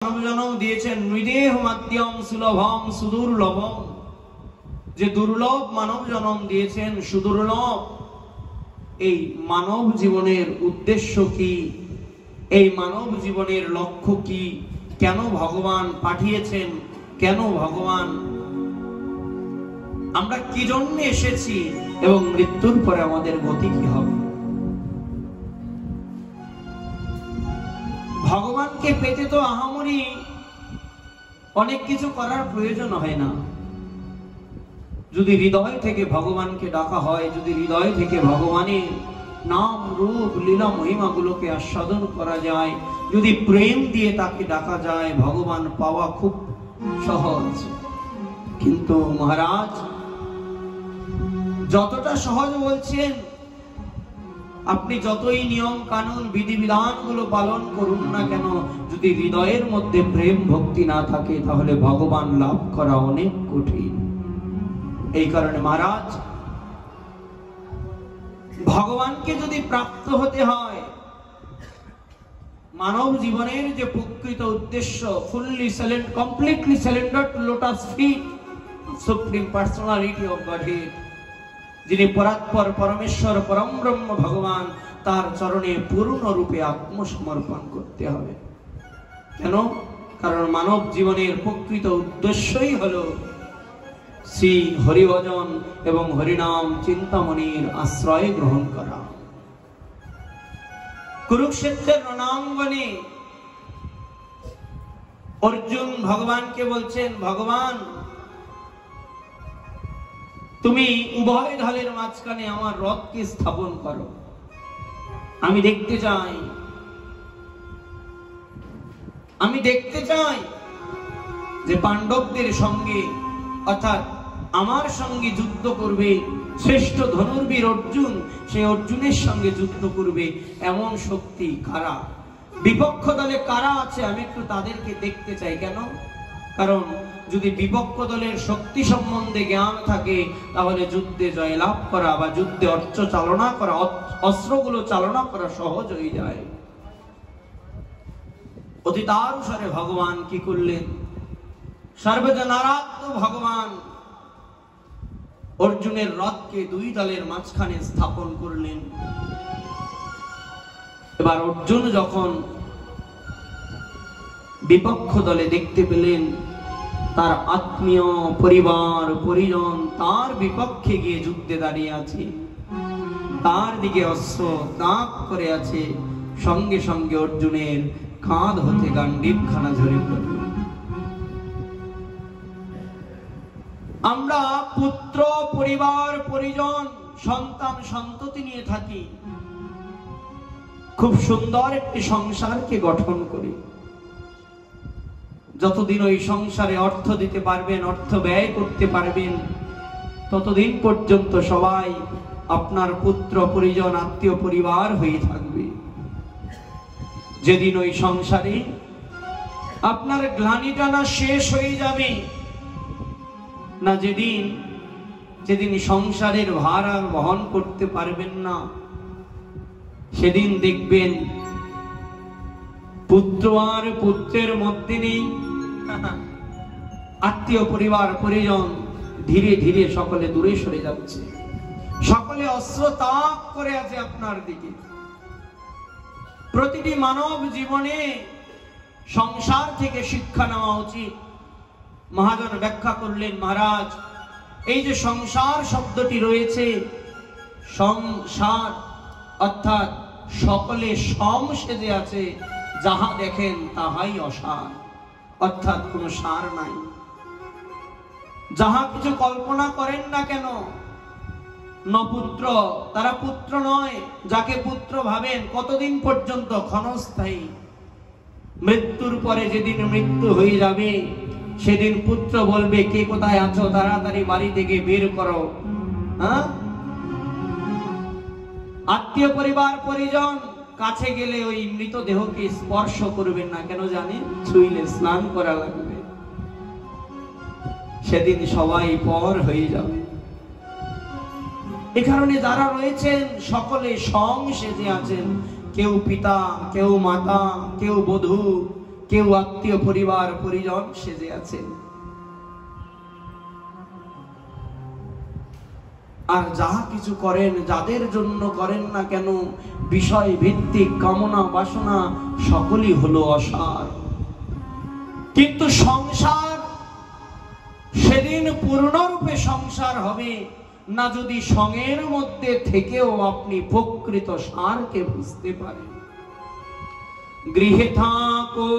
মানব জন্ম দিয়েছেন নৃদেহ মাধ্যম সুলভম সুদুর্লভম, যে দুর্লভ মানব জন্ম দিয়েছেন, সুদুর্লভ। এই মানব জীবনের উদ্দেশ্য কি, এই মানব জীবনের লক্ষ্য কি, কেন ভগবান পাঠিয়েছেন, কেন ভগবান, আমরা কি জন্য এসেছি এবং মৃত্যুর পরে আমাদের গতি কি হবে। ভগবানকে পেতে তো আহামরি অনেক কিছু করার প্রয়োজন হয় না। যদি হৃদয় থেকে ভগবানকে ডাকা হয়, যদি হৃদয় থেকে ভগবানের নাম রূপ লীলা মহিমা গুলোকে আস্বাদন করা যায়, যদি প্রেম দিয়ে তাকে ডাকা যায়, ভগবান পাওয়া খুব সহজ। কিন্তু মহারাজ যতটা সহজ বলছেন, আপনি যতই নিয়ম কানুন বিধিবিধান গুলো পালন করুন না কেন, যদি হৃদয়ের মধ্যে প্রেম ভক্তি না থাকে, তাহলে ভগবান লাভ করা অনেক কঠিন। এই কারণে মহারাজ, ভগবানকে যদি প্রাপ্ত হতে হয়, মানব জীবনের যে প্রকৃত উদ্দেশ্য, fully surrender, completely surrender to lotus feet supreme personality of godhead, যিনি পরাৎপর পরমেশ্বর পরম ব্রহ্ম ভগবান, তার চরণে পূর্ণরূপে আত্মসমর্পণ করতে হবে। কেন? কারণ মানব জীবনের প্রকৃত উদ্দেশ্যই হলো শ্রী হরিভজন এবং হরিনাম চিন্তামণির আশ্রয় গ্রহণ করা। কুরুক্ষেত্রের রণাঙ্গনে অর্জুন ভগবানকে বলছেন, ভগবান তুমি উভয় ঢালের মাঝখানে আমার রথকে স্থাপন করো, আমি দেখতে চাই, আমি দেখতে চাই যে পাণ্ডবদের সঙ্গে অর্থাৎ আমার সঙ্গে যুদ্ধ করবে শ্রেষ্ঠ ধনুর্বীর অর্জুন, সেই অর্জুনের সঙ্গে যুদ্ধ করবে এমন শক্তি কারা, বিপক্ষ দলে কারা আছে, আমি একটু তাদেরকে দেখতে চাই। কেন? কারণ যদি বিপক্ষ দলের শক্তি সম্বন্ধে জ্ঞান থাকে, তাহলে যুদ্ধে জয়লাভ করা বা যুদ্ধে অস্ত্র চালনা করা, অস্ত্রগুলো চালনা করা সহজ হয়ে যায়। অতীতানুসারে ভগবান কি করলেন? সর্বজনারাধ্য ভগবান অর্জুনের রথকে দুই দলের মাঝখানে স্থাপন করলেন। এবার অর্জুন যখন বিপক্ষ দলে দেখতে পেলেন তার আত্মীয় পরিবার পরিজন তার বিপক্ষে গিয়ে যুদ্ধে দাঁড়িয়ে আছে, তার দিকে অস্ত্র তাক করে আছে, সঙ্গে সঙ্গে অর্জুনের কাঁধ হতে গান্ডীবখানা ঝরে পড়ল। আমরা পুত্র পরিবার পরিজন সন্তান সন্ততি নিয়ে থাকি, খুব সুন্দর একটি সংসারকে গঠন করি। যতদিন ওই সংসারে অর্থ দিতে পারবেন, অর্থ ব্যয় করতে পারবেন, ততদিন পর্যন্ত সবাই আপনার পুত্র পরিজন আত্মীয় পরিবার হয়ে থাকবে। যেদিন ওই সংসারে আপনার গ্লানিটা না শেষ হয়ে যাবে, না যেদিন সংসারের ভার আর বহন করতে পারবেন না, সেদিন দেখবেন পুত্র আর পুত্রের মধ্যে নেই, আত্মীয় পরিবার পরিজন ধীরে ধীরে সকলে দূরে সরে যাচ্ছে, সকলে অস্ত্র তাক করে আছে আপনার দিকে। প্রতিটি মানব জীবনে সংসার থেকে শিক্ষা নেওয়া উচিত। মহাজন ব্যাখ্যা করলেন, মহারাজ এই যে সংসার শব্দটি রয়েছে, সংসার অর্থাৎ সকলে সম সেজে আছে, যাহা দেখেন তাহাই অসার, অর্থাৎ কোন সার নাই। যাহা কিছু কল্পনা করেন না কেন, নপুত্র, তারা পুত্র নয়। যাকে পুত্র ভাবেন কতদিন পর্যন্ত? ক্ষণস্থায়ী। মৃত্যুর পরে যেদিন মৃত্যু হয়ে যাবে, সেদিন পুত্র বলবে, কে কোথায় আছো, তাড়াতাড়ি বাড়ি থেকে বের করো। আত্মীয় পরিবার পরিজন কাছে গেলে ওই মৃতদেহকে স্পর্শ করবেন না, কেন জানেন? ছুঁইলে স্নান করা লাগবে। সেদিন সবাই পর হয়ে যাবে। এ কারণে যারা রয়েছেন সকলে সম সেজে আছেন, কেউ পিতা, কেউ মাতা, কেউ বধূ, কেউ আত্মীয় পরিবার পরিজন সেজে আছেন। আর যাহা কিছু করেন, যাদের জন্য করেন না কেন, বিষয় ভিত্তিক কামনা বাসনা সকলই হলো অসার। কিন্তু সংসার সেদিন পূর্ণরূপে সংসার হবে না যদি সঙ্গের মধ্যে থেকেও আপনি প্রকৃত সারকে বুঝতে পারেন। গৃহে থাকো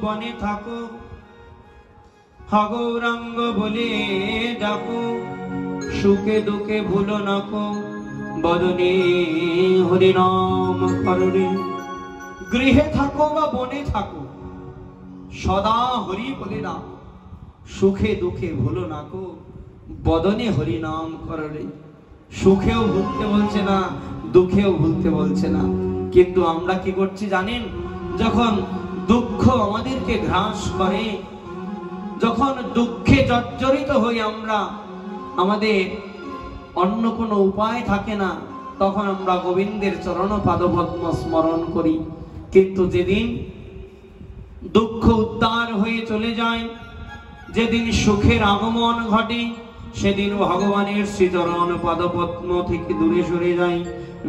বনে থাকো, গৌরাঙ্গ বলে ডাকো, সুখে দুঃখে ভুলো নাকো, বদনে হরিনাম করো। গৃহে থাকো বা বনে থাকো, সদা হরি বলে ডাকো, সুখে দুঃখে ভুলো নাকো, বদনে হরি নাম করো। সুখেও ভুলতে বলছে না, দুঃখেও ভুলতে বলছে না। কিন্তু আমরা কি করছি জানেন? যখন দুঃখ আমাদেরকে গ্রাস করে, যখন দুঃখে জর্জরিত হই আমরা, আমাদের অন্য কোনো উপায় থাকে না, তখন আমরা গোবিন্দের চরণ পাদপদ্ম স্মরণ করি। কিন্তু যেদিন দুঃখ উদ্ধার হয়ে চলে যায়, যেদিন সুখের আগমন ঘটে, সেদিন ভগবানের শ্রীচরণ পদপদ্ম থেকে দূরে সরে যাই,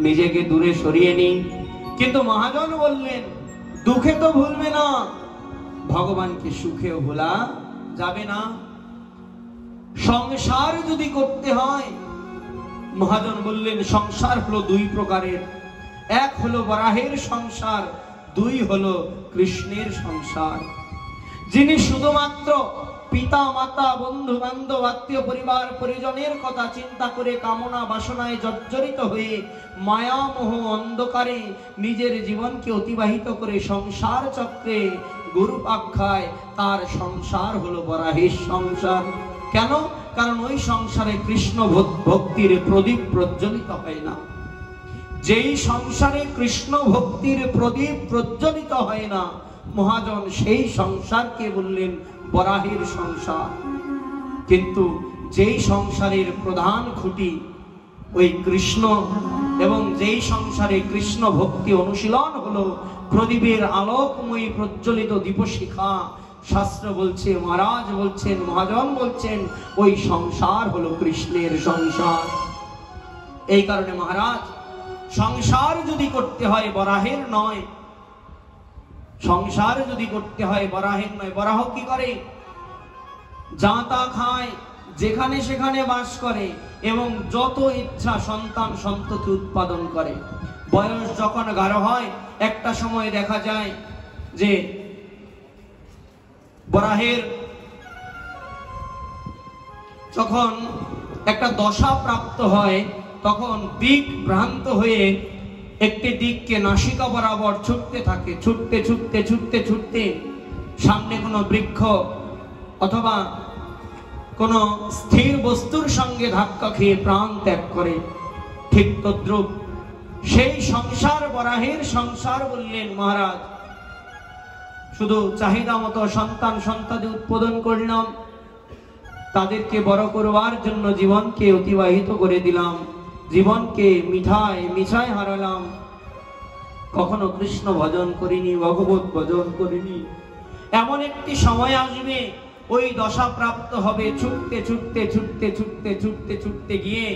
নিজেকে দূরে সরিয়ে নিই। কিন্তু মহাজন বললেন দুঃখে তো ভুলবে না, ভগবানকে সুখেও ভোলা যাবে না। সংসার যদি করতে হয়, মহাজন বললেন সংসার হলো দুই প্রকারের। এক হলো বরাহের সংসার, দুই হলো কৃষ্ণের সংসার। যিনি শুধুমাত্র পিতা মাতা বন্ধু বান্ধব আত্মীয় পরিবার পরিজনের কথা চিন্তা করে কামনা বাসনায় জর্জরিত হয়ে মায়ামোহ অন্ধকারে নিজের জীবনকে অতিবাহিত করে সংসার চক্রে গুরু আখ্যায়, তার সংসার হলো বরাহের সংসার। কেন? কারণ ওই সংসারে কৃষ্ণ ভক্তির প্রদীপ প্রজ্বলিত হয় না। যেই সংসারে কৃষ্ণ ভক্তির প্রদীপ প্রজ্বলিত হয় না, মহাজন সেই সংসারকে বললেন বরাহের সংসার। কিন্তু যেই সংসারের প্রধান খুঁটি ওই কৃষ্ণ, এবং যেই সংসারে কৃষ্ণ ভক্তি অনুশীলন হলো প্রদীপের আলোকময়ী প্রজ্বলিত দীপশিখা, শাস্ত্র বলছে, মহারাজ বলছেন, মহাজন বলছেন, ওই সংসার হলো কৃষ্ণের সংসার। এই কারণে মহারাজ, সংসার যদি করতে হয় বরাহের নয়, সংসার যদি করতে হয় বরাহের নয়। বরাহ কি করে? যা তা খায়, যেখানে সেখানে বাস করে এবং যত ইচ্ছা সন্তান সন্ততি উৎপাদন করে। বয়স যখন গাঢ় হয়, একটা সময় দেখা যায় যে বরাহের যখন একটা দশা প্রাপ্ত হয়, তখন দিক ভ্রান্ত হয়ে একটি দিককে নাসিকা বরাবর ছুটতে থাকে। ছুটতে ছুটতে ছুটতে ছুটতে সামনে কোনো বৃক্ষ অথবা কোনো স্থির বস্তুর সঙ্গে ধাক্কা খেয়ে প্রাণ ত্যাগ করে। ঠিক তদ্রূপ সেই সংসার বরাহের সংসার বললেন মহারাজ। শুধু চাহিদা মতো সন্তান সন্ততি উৎপাদন করলাম, তাদেরকে বড় করবার জন্য জীবনকে অতিবাহিত করে দিলাম, জীবনকে মিঠায় মিঠায় হারালাম, কখনো কৃষ্ণ ভজন করিনি, ভগবত ভজন করিনি। এমন একটি সময় আসবে, ওই দশা প্রাপ্ত হবে। ছুটতে ছুটতে ছুটতে ছুটতে ছুটতে ছুটতে গিয়ে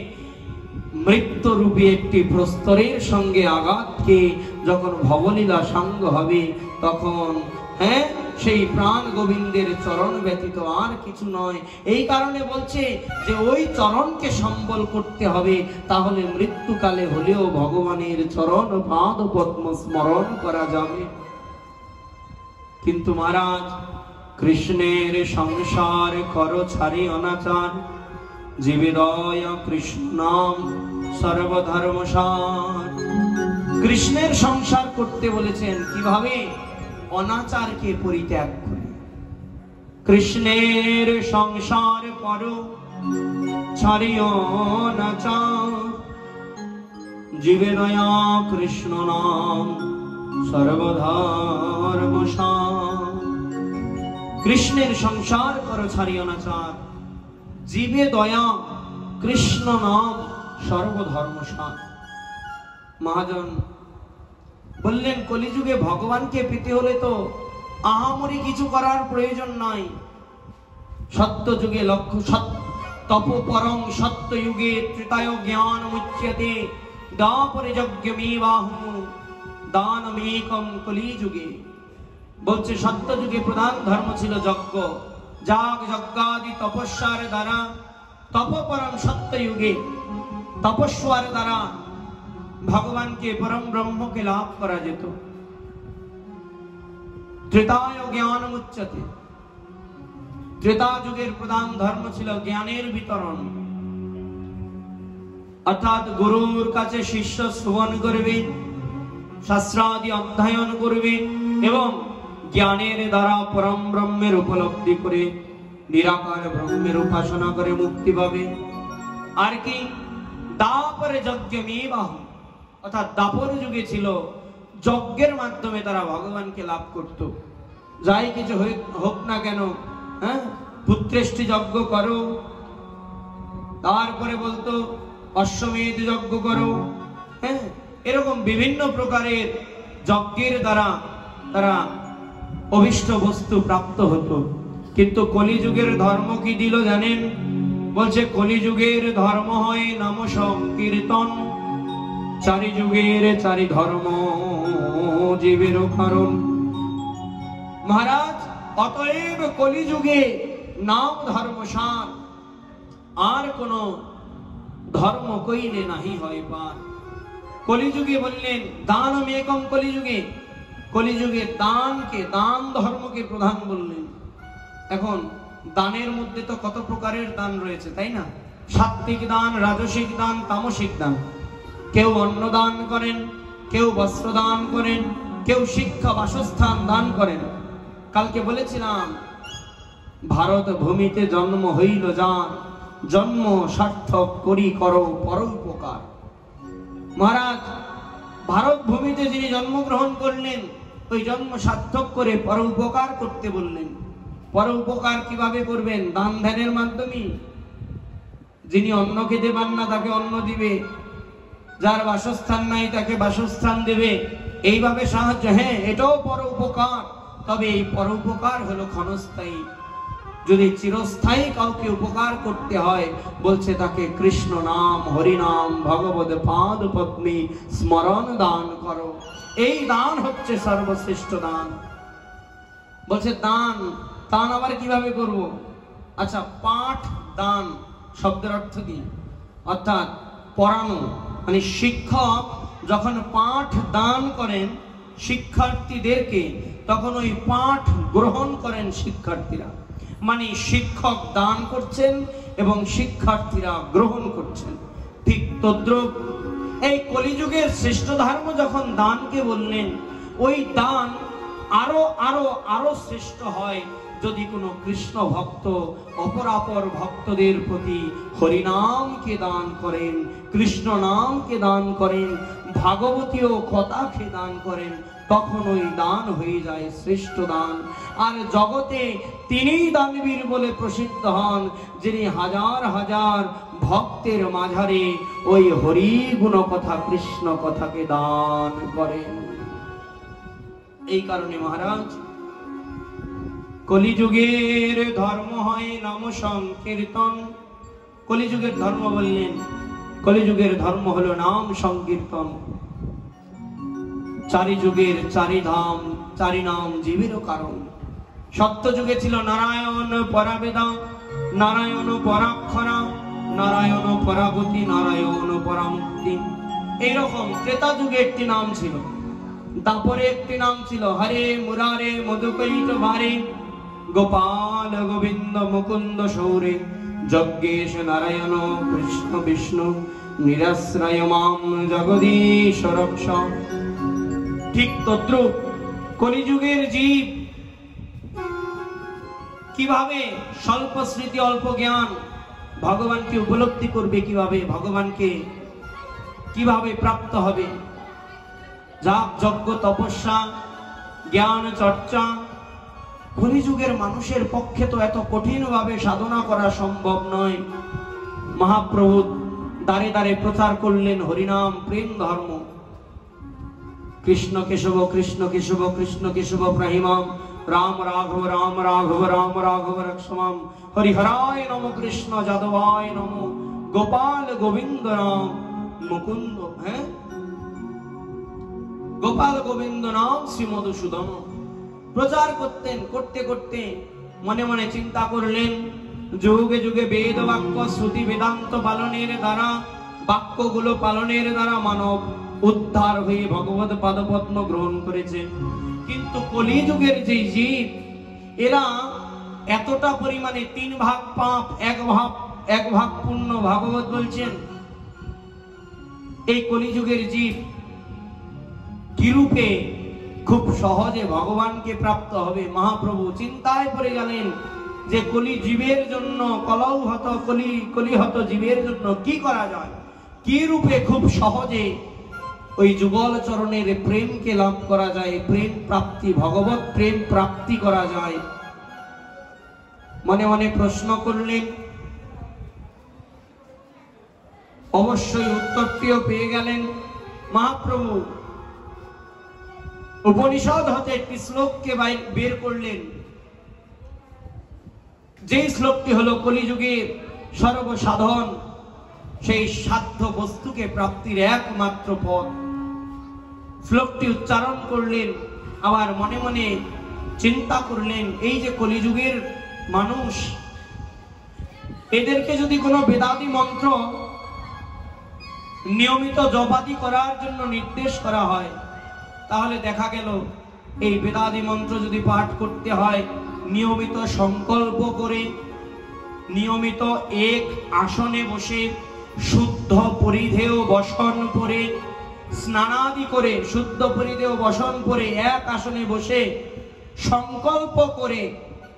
মৃত্যুরূপী একটি প্রস্তরের সঙ্গে আঘাতকে যখন ভবলীলা সাঙ্গ হবে, তখন সেই প্রাণ গোবিন্দের চরণ ব্যতীত আর কিছু নয়। এই কারণে বলছে যে ওই চরণকে সম্বল করতে হবে, তাহলে মৃত্যুকালে হলেও ভগবানের চরণ পাদ পদ্ম স্মরণ করা যাবে। কিন্তু মহারাজ, কৃষ্ণের সংসার করো ছাড়ি অনাচার, জীবে দয়া কৃষ্ণ নাম সর্বধর্মসার। কৃষ্ণের সংসার করতে বলেছেন কিভাবে? অনাচারকে পরিত্যাগ করে। কৃষ্ণের সংসার করো ছাড়িও অনাচার, জীবে দয়া কৃষ্ণ নাম সর্বধর্মসার। কৃষ্ণের সংসার করো ছাড়িও অনাচার, জীবে দয়া কৃষ্ণ নাম সর্বধর্মসার। মহাজন বললেন কলিযুগে ভগবানকে পেতে হলে তো আহামরি কিছু করার প্রয়োজন নাই। সত্য যুগে লক্ষ্য তপ পরং সত্য যুগে ত্রেতায় জ্ঞান মুচ্যতে দ্বাপরে যজ্ঞমেবাহু দানমেকম কলি যুগে। বলছে সত্য যুগে প্রধান ধর্ম ছিল যজ্ঞ, যাগ যজ্ঞাদি তপস্যার দ্বারা, তপপরম সত্য যুগে তপস্যার দ্বারা ভগবানকে পরম ব্রহ্মকে লাভ করা যেত। ত্রেতায় জ্ঞান মুচ্যতে, ত্রেতা যুগের প্রধান ধর্ম ছিল জ্ঞানের বিতরণ, অর্থাৎ গুরুর কাছে শিষ্য শ্রবণ করবে, শাস্ত্রাদি অধ্যয়ন করবে এবং জ্ঞানের দ্বারা পরম ব্রহ্মের উপলব্ধি করে নিরাকার ব্রহ্মের উপাসনা করে মুক্তি পাবে। আর কি দাপরে যজ্ঞমেবাহু, অর্থাৎ দাপর যুগে ছিল যজ্ঞের মাধ্যমে তারা ভগবানকে লাভ করত। যাই কিছু হোক না কেন, হ্যাঁ, পুত্রেষ্টি যজ্ঞ করো, তারপরে বলতো অশ্বমেধ যজ্ঞ করো, হ্যাঁ, এরকম বিভিন্ন প্রকারের যজ্ঞের দ্বারা তারা অভিষ্ট বস্তু প্রাপ্ত হতো। কিন্তু কলিযুগের ধর্ম কি দিল জানেন? বলছে কলিযুগের ধর্ম হয় নাম সংকীর্তন, চারি যুগের চারি ধর্ম জীবের কারণ। মহারাজ, অতএব কলিযুগে নাম ধর্ম সার, আর কোন ধর্ম কইলে নাহি হয় পার। কলিযুগে বললেন দানমেকম, কলিযুগে কলিযুগে দানকে, দান ধর্মকে প্রধান বললেন। এখন দানের মধ্যে তো কত প্রকারের দান রয়েছে, তাই না? সাত্বিক দান, রাজসিক দান, তামসিক দান। কেউ অন্ন দান করেন, কেউ বস্ত্র দান করেন, কেউ শিক্ষা বাসস্থান দান করেন। কালকে বলেছিলাম ভারত ভূমিতে জন্ম হইল যার, জন্ম সার্থক করি করো পরোপকার। মহারাজ, ভারত ভূমিতে যিনি জন্মগ্রহণ করলেন, ওই জন্ম সার্থক করে পরোপকার করতে বললেন। পরোপকার কিভাবে করবেন? দান ধ্যানের মাধ্যমে। যিনি অন্ন খেতে পান না তাকে অন্ন দিবে, যার বাসস্থান নাই তাকে বাসস্থান দেবে, এইভাবে সাহায্য। হ্যাঁ, এটাও পরোপকার, তবে এই পরোপকার হলো ক্ষণস্থায়ী। যদি চিরস্থায়ী কাউকে উপকার করতে হয়, বলছে তাকে কৃষ্ণ নাম, হরি নাম, ভগবত পাদ পদ্মে স্মরণ দান করো। এই দান হচ্ছে সর্বশ্রেষ্ঠ দান। বলছে দান, দান আবার কিভাবে করব? আচ্ছা, পাঠ দান শব্দের অর্থ কি? অর্থাৎ পড়ানো, মানে শিক্ষক যখন পাঠ দান করেন শিক্ষার্থীদেরকে, তখন ওই পাঠ গ্রহণ করেন শিক্ষার্থীরা। মানে শিক্ষক দান করছেন এবং শিক্ষার্থীরা গ্রহণ করছেন। ঠিক তদ্রূপ এই কলিযুগের শ্রেষ্ঠ ধর্ম যখন দানকে বললেন, ওই দান আরো আরো আরো শ্রেষ্ঠ হয় যদি কোনো কৃষ্ণ ভক্ত অপরাপর ভক্তদের প্রতি হরিনামকে দান করেন, কৃষ্ণ নামকে দান করেন, ভাগবতীয় কথাকে দান করেন, তখন ওই দান হয়ে যায় শ্রেষ্ঠ দান। আর জগতে তিনিই দানবীর বলে প্রসিদ্ধ হন, যিনি হাজার হাজার ভক্তের মাঝারে ওই হরি গুণ কথা, কৃষ্ণ কথাকে দান করেন। এই কারণে মহারাজ, কলিযুগের ধর্ম হয় নাম সংকীর্তন। কলিযুগের ধর্ম বললেন, কলিযুগের ধর্ম হলো নাম সংকীর্তন। চারি যুগের চারি ধাম, চারি নাম জীবেরও কারণ। সত্য যুগে ছিল নারায়ণ পরাবেদা, নারায়ণ পরাক্ষরা, নারায়ণ পরাগতি, নারায়ণ পরামুক্তি। এইরকম ত্রেতা যুগে একটি নাম ছিল, তারপরে একটি নাম ছিল হরে মুরারে মধুকৈট ভারে, গোপাল গোবিন্দ মুকুন্দ সৌরে, যজ্ঞেশ নারায়ণ কৃষ্ণ বিষ্ণু, নিরাশ্রয় মাম জগদীশ রক্ষ। ঠিক তদ্রূপ কলিযুগের জীব কিভাবে স্বল্প স্মৃতি অল্প জ্ঞান ভগবানকে উপলব্ধি করবে, কিভাবে ভগবানকে কিভাবে প্রাপ্ত হবে? যাগ যজ্ঞ তপস্যা জ্ঞান চর্চা কলিযুগের মানুষের পক্ষে তো এত কঠিন ভাবে সাধনা করা সম্ভব নয়। মহাপ্রভু দাঁড়ে দাঁড়ে প্রচার করলেন হরিনাম প্রেম ধর্ম। কৃষ্ণ কেশব কৃষ্ণ কেশব কৃষ্ণ কেশব প্রাহিমাম राम राघव राम राघव राम राघव रक्षमाम, हरिहराय नमो कृष्ण जादवाय नमो, गोपाल गोविंद राम मुकुंद है, गोपाल गोविंद नाम श्री मधुसूदन प्रचार करतें। करते करते मने मने चिंता करलें, যুগে যুগে বেদ বাক্য শ্রুতি বেদান্ত পালনের দ্বারা, বাক্যগুলো পালনের দ্বারা মানব উদ্ধার হয়ে ভগবত পাদপদ্ম গ্রহণ করেছে। কিন্তু কলিযুগের যে জীব, এরা এতটা পরিমাণে 3 ভাগ পাপ, 1 ভাগ পুণ্য, ভাগবত বলছেন। এই কলিযুগের জীব কিরূপে খুব সহজে ভগবানকে প্রাপ্ত হবে? মহাপ্রভু চিন্তায় পড়ে গেলেন যে কলি জীবের জন্য, কলিহত জীবের জন্য কি করা যায়, কি রূপে খুব সহজে ওই যুগল চরণের প্রেমকে লাভ করা যায়, প্রেম প্রাপ্তি, ভগবত প্রেম প্রাপ্তি করা যায়। মনে মনে প্রশ্ন করলেন, অবশ্যই উত্তরটিও পেয়ে গেলেন মহাপ্রভু। উপনিষদ হতে একটি শ্লোককে বের করলেন, যে শ্লোকটি হলো কলিযুগের সর্বসাধন, সেই সাধ্য বস্তুকে প্রাপ্তির একমাত্র পথ। শ্লোকটি উচ্চারণ করলেন, আবার মনে মনে চিন্তা করলেন, এই যে কলিযুগের মানুষ, এদেরকে যদি কোনো বেদাদি মন্ত্র নিয়মিত জপাদি করার জন্য নির্দেশ করা হয়, তাহলে দেখা গেল এই বেদাদি মন্ত্র যদি পাঠ করতে হয় নিয়মিত সংকল্প করে, নিয়মিত এক আসনে বসে, শুদ্ধ পরিধেয় বসন করে, স্নানাদি করে, শুদ্ধ পরিধেয় বসন করে এক আসনে বসে সংকল্প করে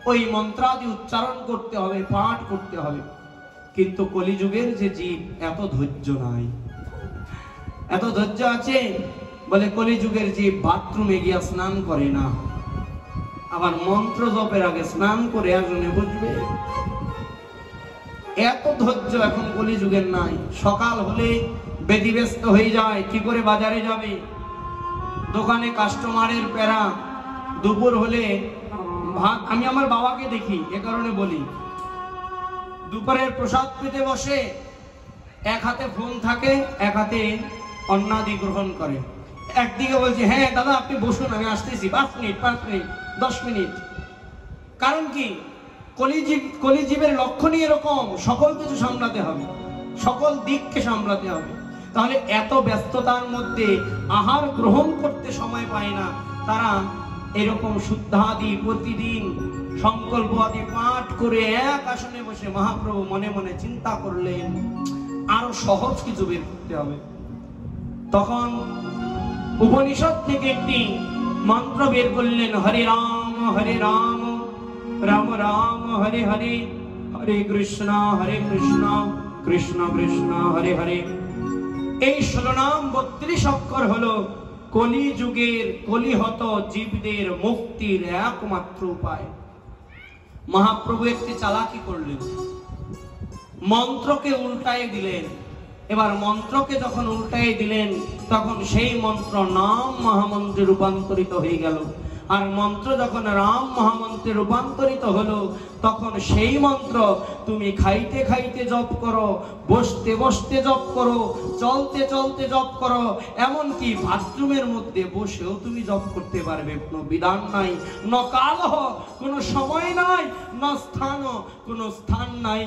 ওই মন্ত্রাদি উচ্চারণ করতে হবে, পাঠ করতে হবে। কিন্তু কলিযুগের যে জীব, এত ধৈর্য নাই। এত ধৈর্য আছে বলে কলিযুগের জীব বাথরুমে গিয়া স্নান করে না, আবার মন্ত্র জপের আগে স্নান করে আসনে বুঝবে। এত ধৈর্য এখন কলিযুগের নাই। সকাল হলে ব্যতিব্যস্ত হয়ে যায়, কি করে বাজারে যাবে, দোকানে কাস্টমারের প্যারা, দুপুর হলে ভাত। আমি আমার বাবাকে দেখি, এ কারণে বলি, দুপুরের প্রসাদ পেতে বসে, এক হাতে ফোন থাকে, এক হাতে অন্নাদি গ্রহণ করে। একদিকে বলছে, হ্যাঁ দাদা আপনি বসুন, আমি আসতেছি, 5 মিনিট 10 মিনিট। কারণ কি, কলিজীবের লক্ষণই এরকম, সকল কিছু সামলাতে হবে, সকল দিককে সামলাতে হবে। তাহলে এত ব্যস্ততার মধ্যে আহার গ্রহণ করতে সময় পায় না। তারা এরকম শুদ্ধাদি প্রতিদিন সংকল্প আদি পাঠ করে এক আসনে বসে মহাপ্রভু মনে মনে চিন্তা করলেন, আরো সহজ কিছু বের করতে হবে। তখন উপনিষদ থেকে একটি মন্ত্র বের করলেন, হরে রাম রাম রাম হরে হরে, হরে কৃষ্ণ কৃষ্ণ কৃষ্ণ হরে হরে। এই 16 নাম 32 অক্ষর হলো কলিযুগের কলিহত জীবদের মুক্তির একমাত্র উপায়। মহাপ্রভু একটি চালাকি করলেন, মন্ত্রকে উল্টায় দিলেন। এবার মন্ত্রকে যখন উল্টায় দিলেন, তখন সেই মন্ত্র নাম মহামন্ত্রে রূপান্তরিত হয়ে গেল। আর মন্ত্র যখন রাম মহামন্ত্রে রূপান্তরিত হলো, তখন সেই মন্ত্র তুমি খাইতে খাইতে জপ করো, বসতে বসতে জপ করো, চলতে চলতে জপ করো, এমনকি বাথরুমের মধ্যে বসেও তুমি জপ করতে পারবে। কোনো বিধান নাই, ন কাল, কোনো সময় নাই, ন স্থান, কোনো স্থান নাই।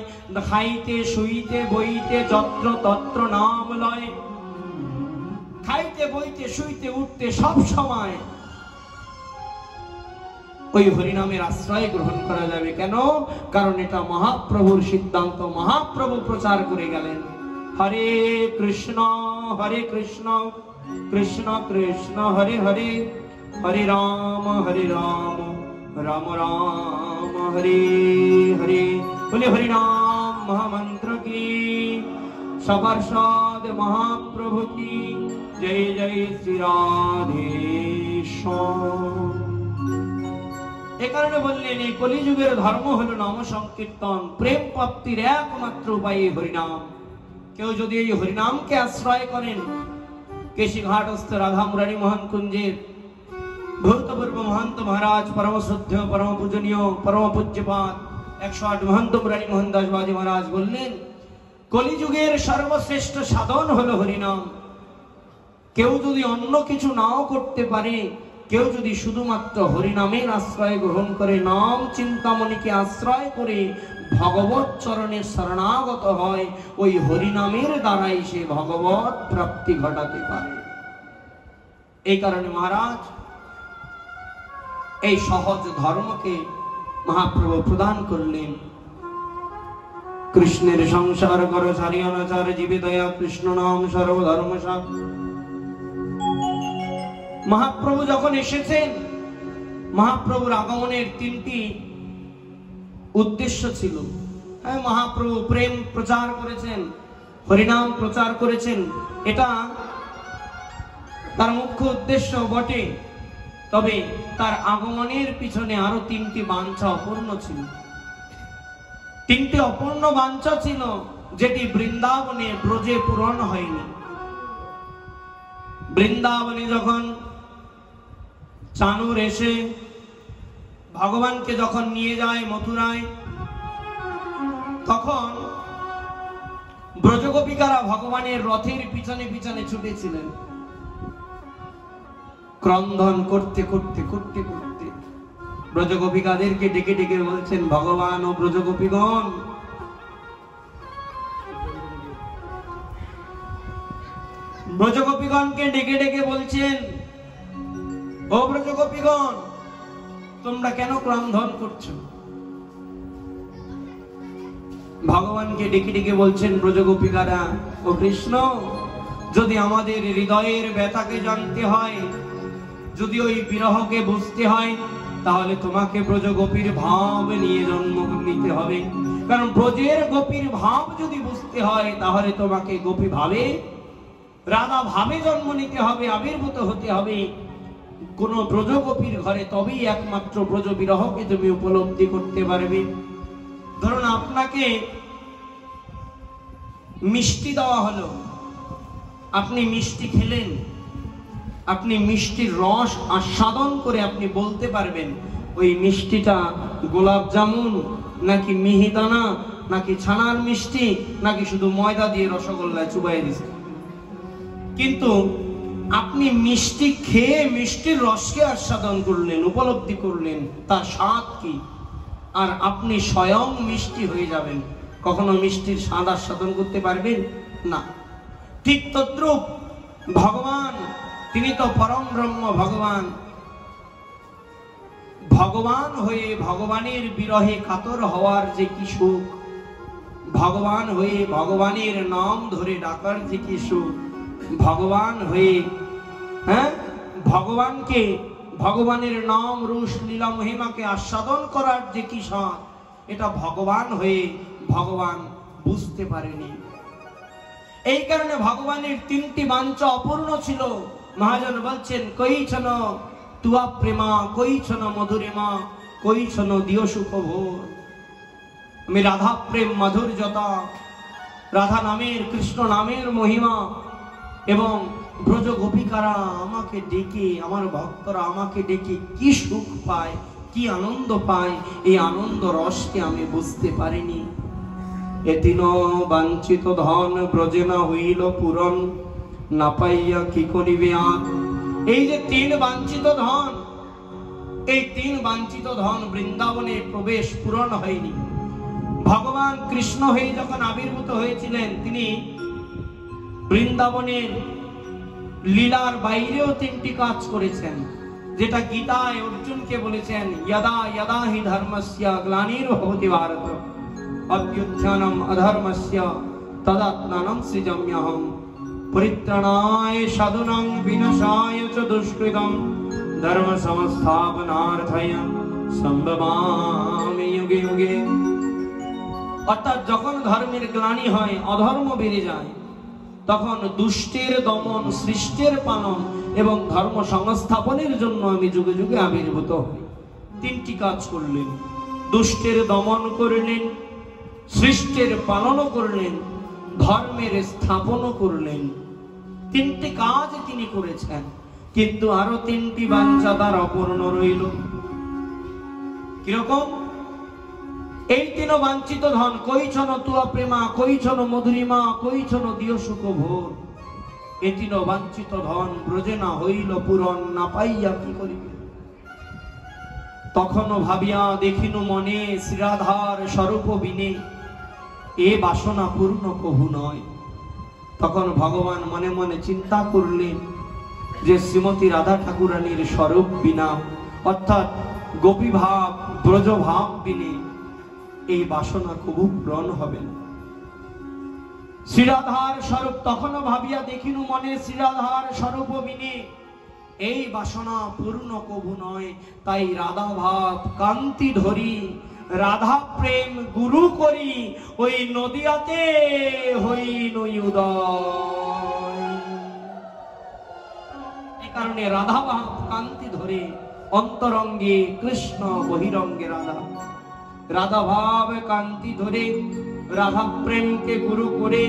খাইতে শুইতে বইতে যত্র তত্র নাম লয়। খাইতে বইতে শুইতে উঠতে সব সময় ওই হরিনামের আশ্রয় গ্রহণ করা যাবে। কেন? কারণ এটা মহাপ্রভুর সিদ্ধান্ত, মহাপ্রভু প্রচার করে গেলেন। হরে কৃষ্ণ কৃষ্ণ কৃষ্ণ হরে হরে, হরে রাম রাম রাম হরে হরে। বলে হরিনাম মহামন্ত্র কি, সপার্ষদ মহাপ্রভু কি জয়, জয় শ্রী রাধেশ্বর। এ কারণে বললেন, এই কলিযুগের ধর্ম হলো নাম সংকীর্তন, প্রেম প্রাপ্তির একমাত্র উপায় হরিনাম। কেউ যদি এই হরিনামকে আশ্রয় করেন, কেশিঘাটস্থ রাধা মুরারি মোহন কুঞ্জের ভূতপূর্ব মহন্ত মহারাজ পরম শ্রদ্ধেয় পরম পূজনীয় পরম পূজ্যপাদ 108 মহন্ত মুরারি মোহন দাস বাজি মহারাজ বললেন, কলিযুগের সর্বশ্রেষ্ঠ সাধন হলো হরিনাম। কেউ যদি অন্য কিছু নাও করতে পারে, কেউ যদি শুধুমাত্র হরিনামের আশ্রয় গ্রহণ করে, নাম চিন্তামণিকে আশ্রয় করে ভগবত চরণে শরণাগত হয়, ওই হরিনামের দ্বারাই সে ভগবত প্রাপ্তি ঘটাতে পারে। এই কারণে মহারাজ এই সহজ ধর্মকে মহাপ্রভু প্রদান করলেন। কৃষ্ণের সংসার কর ছাড়িয়ানাচার জীবে দয়া কৃষ্ণ নাম সর্বধর্ম সার। মহাপ্রভু যখন এসেছেন, মহাপ্রভুর আগমনের 3টি উদ্দেশ্য ছিল। হ্যাঁ, মহাপ্রভু প্রেম প্রচার করেছেন, হরিনাম প্রচার করেছেন, এটা তার মুখ্য উদ্দেশ্য বটে। তবে তার আগমনের পিছনে আরো 3টি বাঞ্ছা অপূর্ণ ছিল। 3টি অপূর্ণ বাঞ্ছা ছিল, যেটি বৃন্দাবনে ব্রজে পূরণ হয়নি। বৃন্দাবনে যখন চানুর এসে ভগবানকে যখন নিয়ে যায় মথুরায়, তখন ব্রজগোপিকারা ভগবানের রথের পিছনে পিছনে ছুটেছিলেন, ক্রন্দন করতে করতে করতে করতে ব্রজগোপিকাদেরকে ডেকে ডেকে বলছেন, ভগবান ও ব্রজগোপীগণ, ব্রজগোপীগণকে ডেকে ডেকে বলছেন, ও ব্রজগোপীগণ, তোমরা কেন ক্রন্দন করছো? ভগবানকে ডেকে ডেকে বলছেন ব্রজগোপিকারা, ও কৃষ্ণ, যদি আমাদের হৃদয়ের ব্যথাকে জানতে হয়, যদি ওই বিরহকে বুঝতে হয়, তাহলে তোমাকে ব্রজগোপীর ভাব নিয়ে জন্ম নিতে হবে। কারণ ব্রজের গোপীর ভাব যদি বুঝতে হয়, তাহলে তোমাকে গোপী ভাবে, রাধা ভাবে জন্ম নিতে হবে, আবির্ভূত হতে হবে কোন ব্রজগোপীর ঘরে। তবেই একমাত্র ব্রজ বিরহকে তুমি উপলব্ধি করতে পারবে। ধরুন, আপনাকে মিষ্টি দেওয়া হলো, আপনি মিষ্টি খেলেন, আপনি মিষ্টির রস আস্বাদন করে আপনি বলতে পারবেন ওই মিষ্টিটা গোলাপ জামুন নাকি মিহিদানা নাকি ছানার মিষ্টি নাকি শুধু ময়দা দিয়ে রসগোল্লা চুবাই দিচ্ছে। কিন্তু আপনি মিষ্টি খেয়ে মিষ্টির রসকে আস্বাদন করলেন, উপলব্ধি করলেন তার স্বাদ কি, আর আপনি স্বয়ং মিষ্টি হয়ে যাবেন। কখনো মিষ্টির স্বাদ আস্বাদন করতে পারবেন না। ঠিক তদ্রূপ ভগবান, তিনি তো পরম ব্রহ্ম ভগবান। ভগবান হয়ে ভগবানের বিরহে কাতর হওয়ার যে কি সুখ, ভগবান হয়ে ভগবানের নাম ধরে ডাকার যে কি সুখ, ভগবান হয়ে ভগবানকে, ভগবানের নাম রূপ লীলা মহিমাকে আস্বাদন করার যে কি স্বাদ, এটা ভগবান হয়ে ভগবান বুঝতে পারেনি। এই কারণে ভগবানের 3টি বাঞ্ছা অপূর্ণ ছিল। মহাজন বলছেন, কইছন তুয়া প্রেমা, কইছন মধুরিমা, কইছন দিও সুখ ভোর। আমি রাধা প্রেম মাধুর্যতা, রাধা নামের, কৃষ্ণ নামের মহিমা এবং ব্রজ গোপিকারা আমাকে ডেকে, আমার ভক্তরা আমাকে ডেকে কি সুখ পায়, কি আনন্দ পায়, এই আনন্দ রসকে আমি বুঝতে পারিনি। এতিন বাঞ্ছিত ধন ব্রজে না হইল পূরণ, না পাইয়া কি করিবে আর। এই যে 3 বাঞ্ছিত ধন, এই 3 বাঞ্ছিত ধন বৃন্দাবনে প্রবেশ পূরণ হয়নি। ভগবান কৃষ্ণ হয়ে যখন আবির্ভূত হয়েছিলেন, তিনি বৃন্দাবনের লীলার বাইরেও 3টি কাজ করেছেন, যেটা গীতায় অর্জুনকে বলেছেন, যদা যদা হি ধর্মস্য গ্লানির্ভবতি ভারত অভ্যুত্থানম অধর্মস্য তদাত্মানম সৃজাম্যহম পরিত্রাণায় সাধুনাং বিনাশায় চ দুষ্কৃতম ধর্ম সংস্থাপনার্থায় সম্ভবামি যুগে যুগে। অর্থাৎ যখন ধর্মের গ্লানি হয়, অধর্ম বেড়ে যায়, তখন দুষ্টের দমন, সৃষ্টের পালন এবং ধর্ম সংস্থাপনের জন্য আমি যুগে যুগে আবির্ভূত হই। 3টি কাজ করলেন, দুষ্টের দমন করলেন, সৃষ্টের পালনও করলেন, ধর্মের স্থাপনও করলেন। 3টি কাজ তিনি করেছেন। কিন্তু আরো তিনটি বাঞ্ছা তার অপূর্ণ রইল। কিরকম? এই তিন বাঞ্ছিত ধন, কইছন তুয়া প্রেমা, কইছন মধুরিমা, কইছন দিয় সুখ ভোর। এই তিন বাঞ্ছিত ধন ব্রজে না হইল পূরণ, না পাইয়া কি করিবে? তখনও ভাবিয়া দেখিনু মনে, শ্রীরাধার স্বরূপ বিনে এ বাসনা পূর্ণ কভু নয়। তখন ভগবান মনে মনে চিন্তা করলেন যে শ্রীমতী রাধা ঠাকুরানীর স্বরূপ বিনা, অর্থাৎ গোপী ভাব ব্রজ ভাব বিনে এই বাসনা কবু পূরণ হবে না। শ্রীরাধার স্বরূপ, তখনও ভাবিয়া দেখিনু মনে, শ্রীরাধার স্বরূপ বিনে এই বাসনা পূর্ণ কবু নয়। তাই রাধা ভাব কান্তি ধরি, রাধা প্রেম গুরু করি, ওই নদিয়াতে হইল উদয়। এই কারণে রাধা ভাব কান্তি ধরে, অন্তরঙ্গে কৃষ্ণ বহিরঙ্গে রাধা। রাধা ভাব কান্তি ধরে, রাধা প্রেমকে গুরু করে,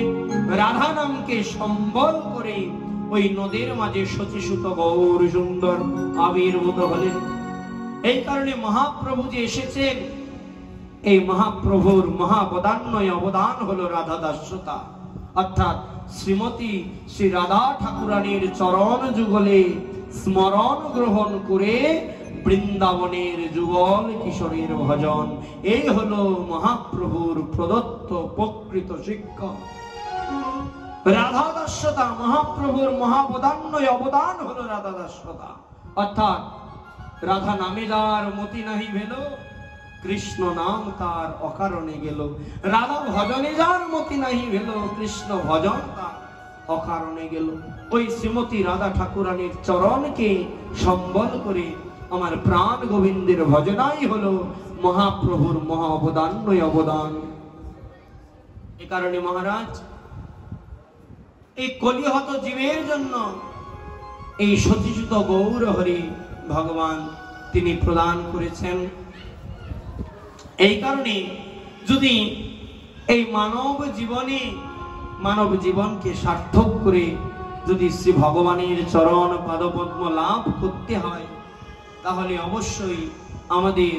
রাধা নামকে সম্বল করে ওই নদীর মাঝে শচীসুত গৌর সুন্দর আবির্ভূত হলেন। এই কারণে মহাপ্রভু যে এসেছেন, এই মহাপ্রভুর মহাবদান্বয় অবদান হলো রাধা দাস্যতা, অর্থাৎ শ্রীমতী শ্রী রাধা ঠাকুরানীর চরণ যুগলে স্মরণ গ্রহণ করে বৃন্দাবনের যুগল কিশোরীর ভজন। এই হলো মহাপ্রভুর প্রদত্ত প্রকৃত শিক্ষা। রাধা দাস্যতা, মহাপ্রভুর মহাবদান্বয় অবদান হলো রাধা দাস্যতা, অর্থাৎ রাধা নামে যার মতি নাহি ভেল, কৃষ্ণ নাম তার অকারণে গেল। রাধা ভজনে যার মতি নাহি ভেল, কৃষ্ণ ভজন তার অকারণে গেল। ওই শ্রীমতী রাধা ঠাকুরানীর চরণকে সম্বল করে আমার প্রাণ গোবিন্দের ভজনাই হলো মহাপ্রভুর মহা অবদান্বয় অবদান। এ কারণে মহারাজ এই কলিহত জীবের জন্য এই সচিসুত গৌর হরি ভগবান তিনি প্রদান করেছেন। এই কারণে যদি এই মানব জীবনকে সার্থক করে যদি শ্রী ভগবানের চরণ পাদপদ্ম লাভ করতে হয়, তাহলে অবশ্যই আমাদের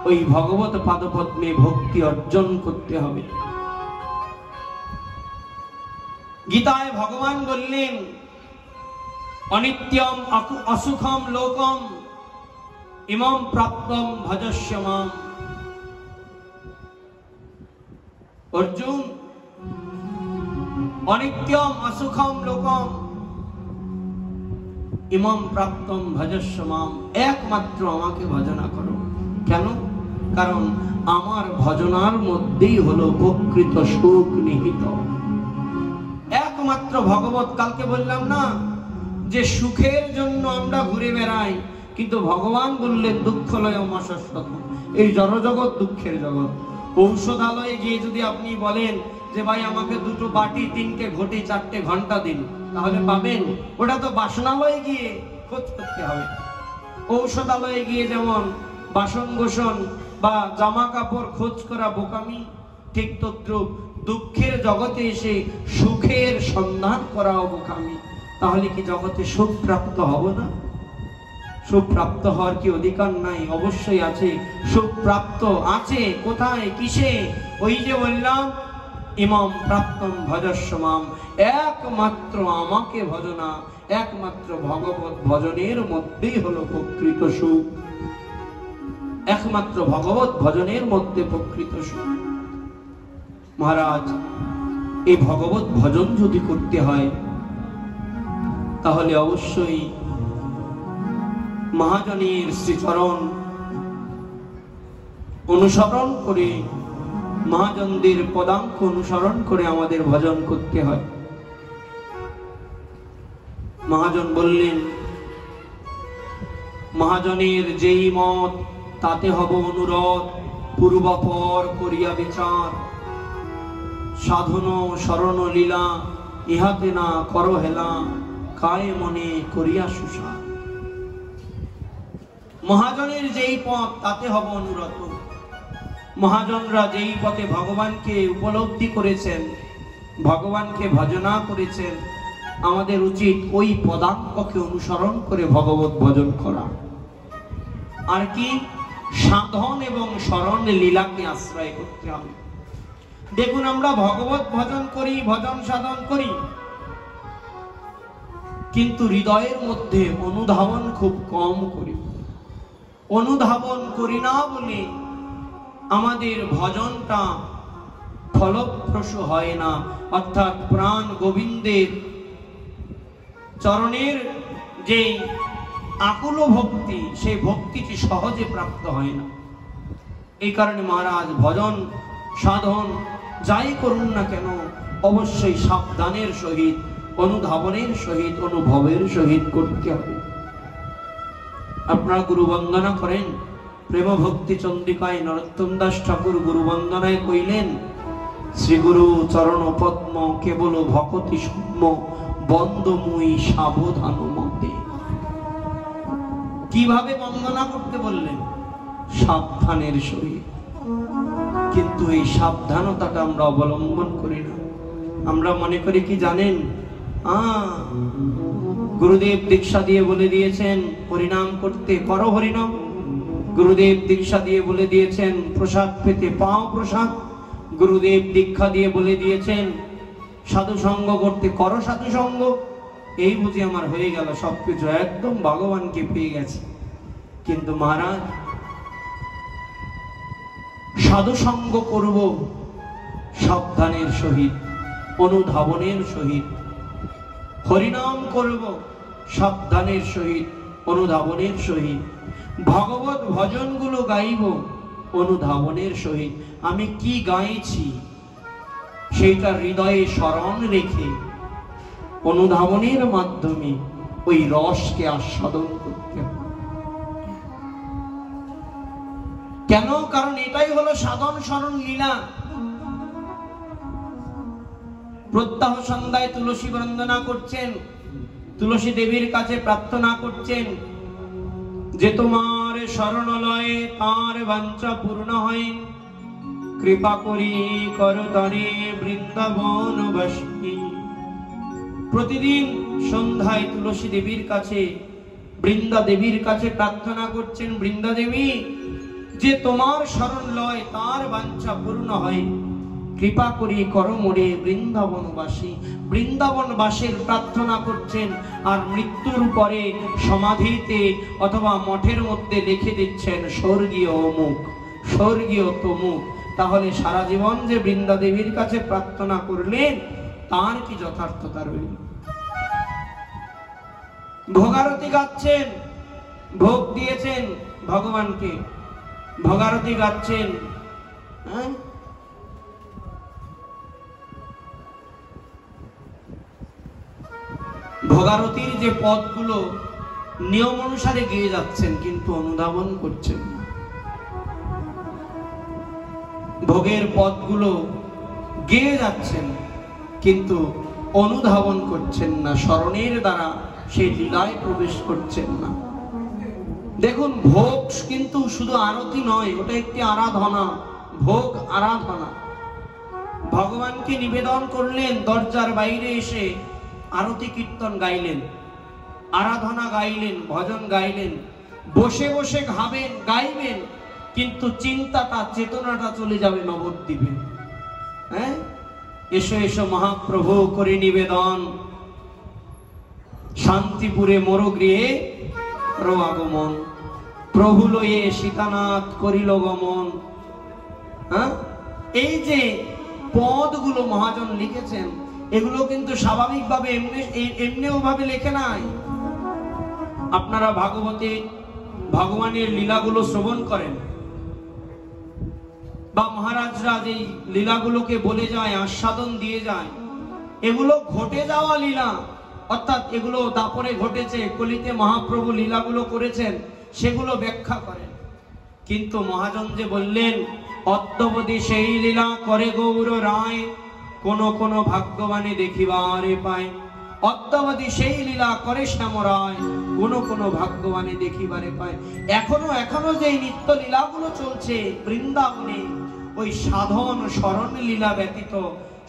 ওই ভগবত পাদপদ্মে ভক্তি অর্জন করতে হবে। গীতায় ভগবান বললেন, অনিত্যম অসুখম লোকম ইমম প্রাপ্তম ভজস্য মাম। অর্জুন, অনিত্যম অসুখম লোকম ইমম প্রাপ্তম ভজস্য মাম, একমাত্র আমাকে ভজনা করো। কেন? কারণ আমার ভজনার মধ্যেই হলো প্রকৃত সুখ নিহিত। একমাত্র ভগবত, কালকে বললাম না যে সুখের জন্য আমরা ঘুরে বেড়াই, কিন্তু ভগবান বললেন দুঃখলয় শাশ্বত, এই জড়জগৎ দুঃখের জগৎ। ঔষধালয়ে গিয়ে যদি আপনি বলেন যে ভাই আমাকে দুটো বাটি, তিনটে ঘটি, 4টে ঘন্টা দিন, তাহলে পাবেন? ওটা তো বাসনালয়ে গিয়ে খোঁজ করতে হবে। ঔষধালয়ে গিয়ে যেমন বাসন গোসন বা জামা কাপড় খোঁজ করা বোকামি, ঠিক তদ্রূপ দুঃখের জগতে এসে সুখের সন্ধান করাও বোকামি। তাহলে কি জগতে সুখ প্রাপ্ত হব না? সুখ প্রাপ্ত হওয়ার কি অধিকার নাই? অবশ্যই আছে, সুখ প্রাপ্ত আছে। কোথায়, কিসে? ওই যে বললাম, ইমাম প্রাপ্তম ভজস্য মাম, একমাত্র আমাকে ভজনা, একমাত্র ভগবত ভজনের মধ্যেই হলো প্রকৃত সুখ। একমাত্র ভগবত ভজনের মধ্যে প্রকৃত সুখ। মহারাজ, এই ভগবত ভজন যদি করতে হয়, তাহলে অবশ্যই মহাজনের শ্রীচরণ অনুসরণ করে, মহাজনদের পদাঙ্ক অনুসরণ করে আমাদের ভজন করতে হয়। মহাজন বললেন, মহাজনের যেই মত তাতে হব অনুরোধ, পূর্বাপর করিয়া বিচার, সাধন শরণ লীলা ইহাতে না করো হেলা, কায়ে মনে করিয়া সুসা। মহাজনের যেই পথ তাতে হব অনুরত। মহাজনরা যেই পথে ভগবানকে উপলব্ধি করেছেন, ভগবানকে ভজনা করেছেন, আমাদের উচিত ওই পদাঙ্ককে অনুসরণ করে ভগবত ভজন করা। আর কি? সাধন এবং শরণ লীলাকে আশ্রয় করতে হবে। দেখুন, আমরা ভগবত ভজন করি, ভজন সাধন করি, কিন্তু হৃদয়ের মধ্যে অনুধাবন খুব কম করি। অনুধাবন করি না বলে আমাদের ভজনটা ফলপ্রসূ হয় না, অর্থাৎ প্রাণ গোবিন্দের চরণের যে আকুল ভক্তি, সেই ভক্তিটি সহজে প্রাপ্ত হয় না। এই কারণে মহারাজ ভজন সাধন যাই করুন না কেন অবশ্যই সাবধানের সহিত, অনুধাবনের সহিত, অনুভবের সহিত করতে হবে। আপনারা গুরু বন্দনা করেন, প্রেম ভক্তি চন্দ্রিকায় নরোত্তম দাস ঠাকুর গুরু বন্দনায় কইলেন, শ্রী গুরু চরণ পদ্ম কেবল ভকতি সূক্ষ্ম বন্দমুই সাবধান মতে। কিভাবে বন্দনা করতে বললেন? সাবধানের সহিত। কিন্তু এই সাবধানতাটা আমরা অবলম্বন করি না। আমরা মনে করি কি জানেন, গুরুদেব দীক্ষা দিয়ে বলে দিয়েছেন হরিনাম করতে, করো হরিনাম। গুরুদেব দীক্ষা দিয়ে বলে দিয়েছেন প্রসাদ পেতে পাও প্রসাদ। গুরুদেব দীক্ষা দিয়ে বলে দিয়েছেন সাধু সঙ্গ করতে, করো সাধু সঙ্গ। এই বুঝি আমার হয়ে গেল, সবকিছু একদম ভগবানকে পেয়ে গেছে। কিন্তু মহারাজ, সাধু সঙ্গ করব সাবধানের সহিত, অনুধাবনের সহিত। হরিনাম করব সাবধানের সহিত, অনুধাবনের সহিত। ভগবত ভজনগুলো গাইব অনুধাবনের সহিত। আমি কি গাইছি সেইটা হৃদয়ে স্মরণ রেখে অনুধাবনের মাধ্যমে ওই রসকে আস্বাদন করতে হবে। কেন? কারণ এটাই হলো সাধন শরণ লীলা। প্রত্যাহ সন্ধ্যায় তুলসী বন্দনা করছেন, তুলসী দেবীর কাছে প্রার্থনা করছেন যে তোমার শরণ লয়ে তার বাঞ্ছা পূর্ণ হয়, কৃপা করি করতরে বৃন্দাবনবাসী। প্রতিদিন সন্ধ্যায় তুলসী দেবীর কাছে, বৃন্দা দেবীর কাছে প্রার্থনা করছেন, বৃন্দা দেবী যে তোমার শরণ লয় তার বাঞ্ছা পূর্ণ হয়, কৃপা করি করো মোরে বৃন্দাবনবাসী। বৃন্দাবনবাসীর প্রার্থনা করছেন, আর মৃত্যুর পরে সমাধিতে অথবা মঠের মধ্যে লিখে দিচ্ছেন স্বর্গীয় অমুক, স্বর্গীয় তমুক। তাহলে সারা জীবন যে বৃন্দা দেবীর কাছে প্রার্থনা করলেন তার কি যথার্থতা রইল? ভোগারতি গাচ্ছেন, ভোগ দিয়েছেন ভগবানকে, ভোগারতি গাচ্ছেন, ভোগারতির যে পদগুলো নিয়ম অনুসারে গিয়ে যাচ্ছেন, কিন্তু অনুধাবন করছেন না। ভোগের পদগুলো গিয়ে যাচ্ছেন, কিন্তু অনুধাবন করছেন না, স্মরণের দ্বারা সেই লীলায় প্রবেশ করছেন না। দেখুন, ভোগ কিন্তু শুধু আরতি নয়, ওটা একটি আরাধনা। ভোগ আরাধনা। ভগবানকে নিবেদন করলেন, দরজার বাইরে এসে আরতি কীর্তন গাইলেন, আরাধনা গাইলেন, ভজন গাইলেন, বসে বসে গাবেন, গাইবেন, কিন্তু চিন্তাটা, চেতনাটা চলে যাবে নবদ্বীপে। হ্যাঁ, এসো এসো মহাপ্রভু করে নিবেদন, শান্তিপুরে মোর গৃহে আগমন, প্রভু লয়ে সীতানাথ করিল গমন। হ্যাঁ, এই যে পদগুলো মহাজন লিখেছেন, এগুলো কিন্তু স্বাভাবিকভাবে এমনিও ভাবে লেখে নাই। আপনারা ভাগবতে ভগবানের লীলাগুলো শ্রবণ করেন, বা মহারাজরা যে লীলাগুলোকে বলে যায়, আস্বাদন দিয়ে যায়, এগুলো ঘটে যাওয়া লীলা, অর্থাৎ এগুলো দাপরে ঘটেছে, কলিতে মহাপ্রভু লীলাগুলো করেছেন, সেগুলো ব্যাখ্যা করেন। কিন্তু মহাজন যে বললেন, অদ্যবধি সেই লীলা করে গৌর রায়, কোন কোন ভাগ্যবানে দেখিবারে পায়। অদ্যাবধি সেই লীলা করে শ্যামরায়, কোন কোন ভাগ্যবানে দেখিবারে পায়। এখনো যে নিত্য লীলাগুলো চলছে বৃন্দাবনে, ওই সাধন শরণ লীলা ব্যতীত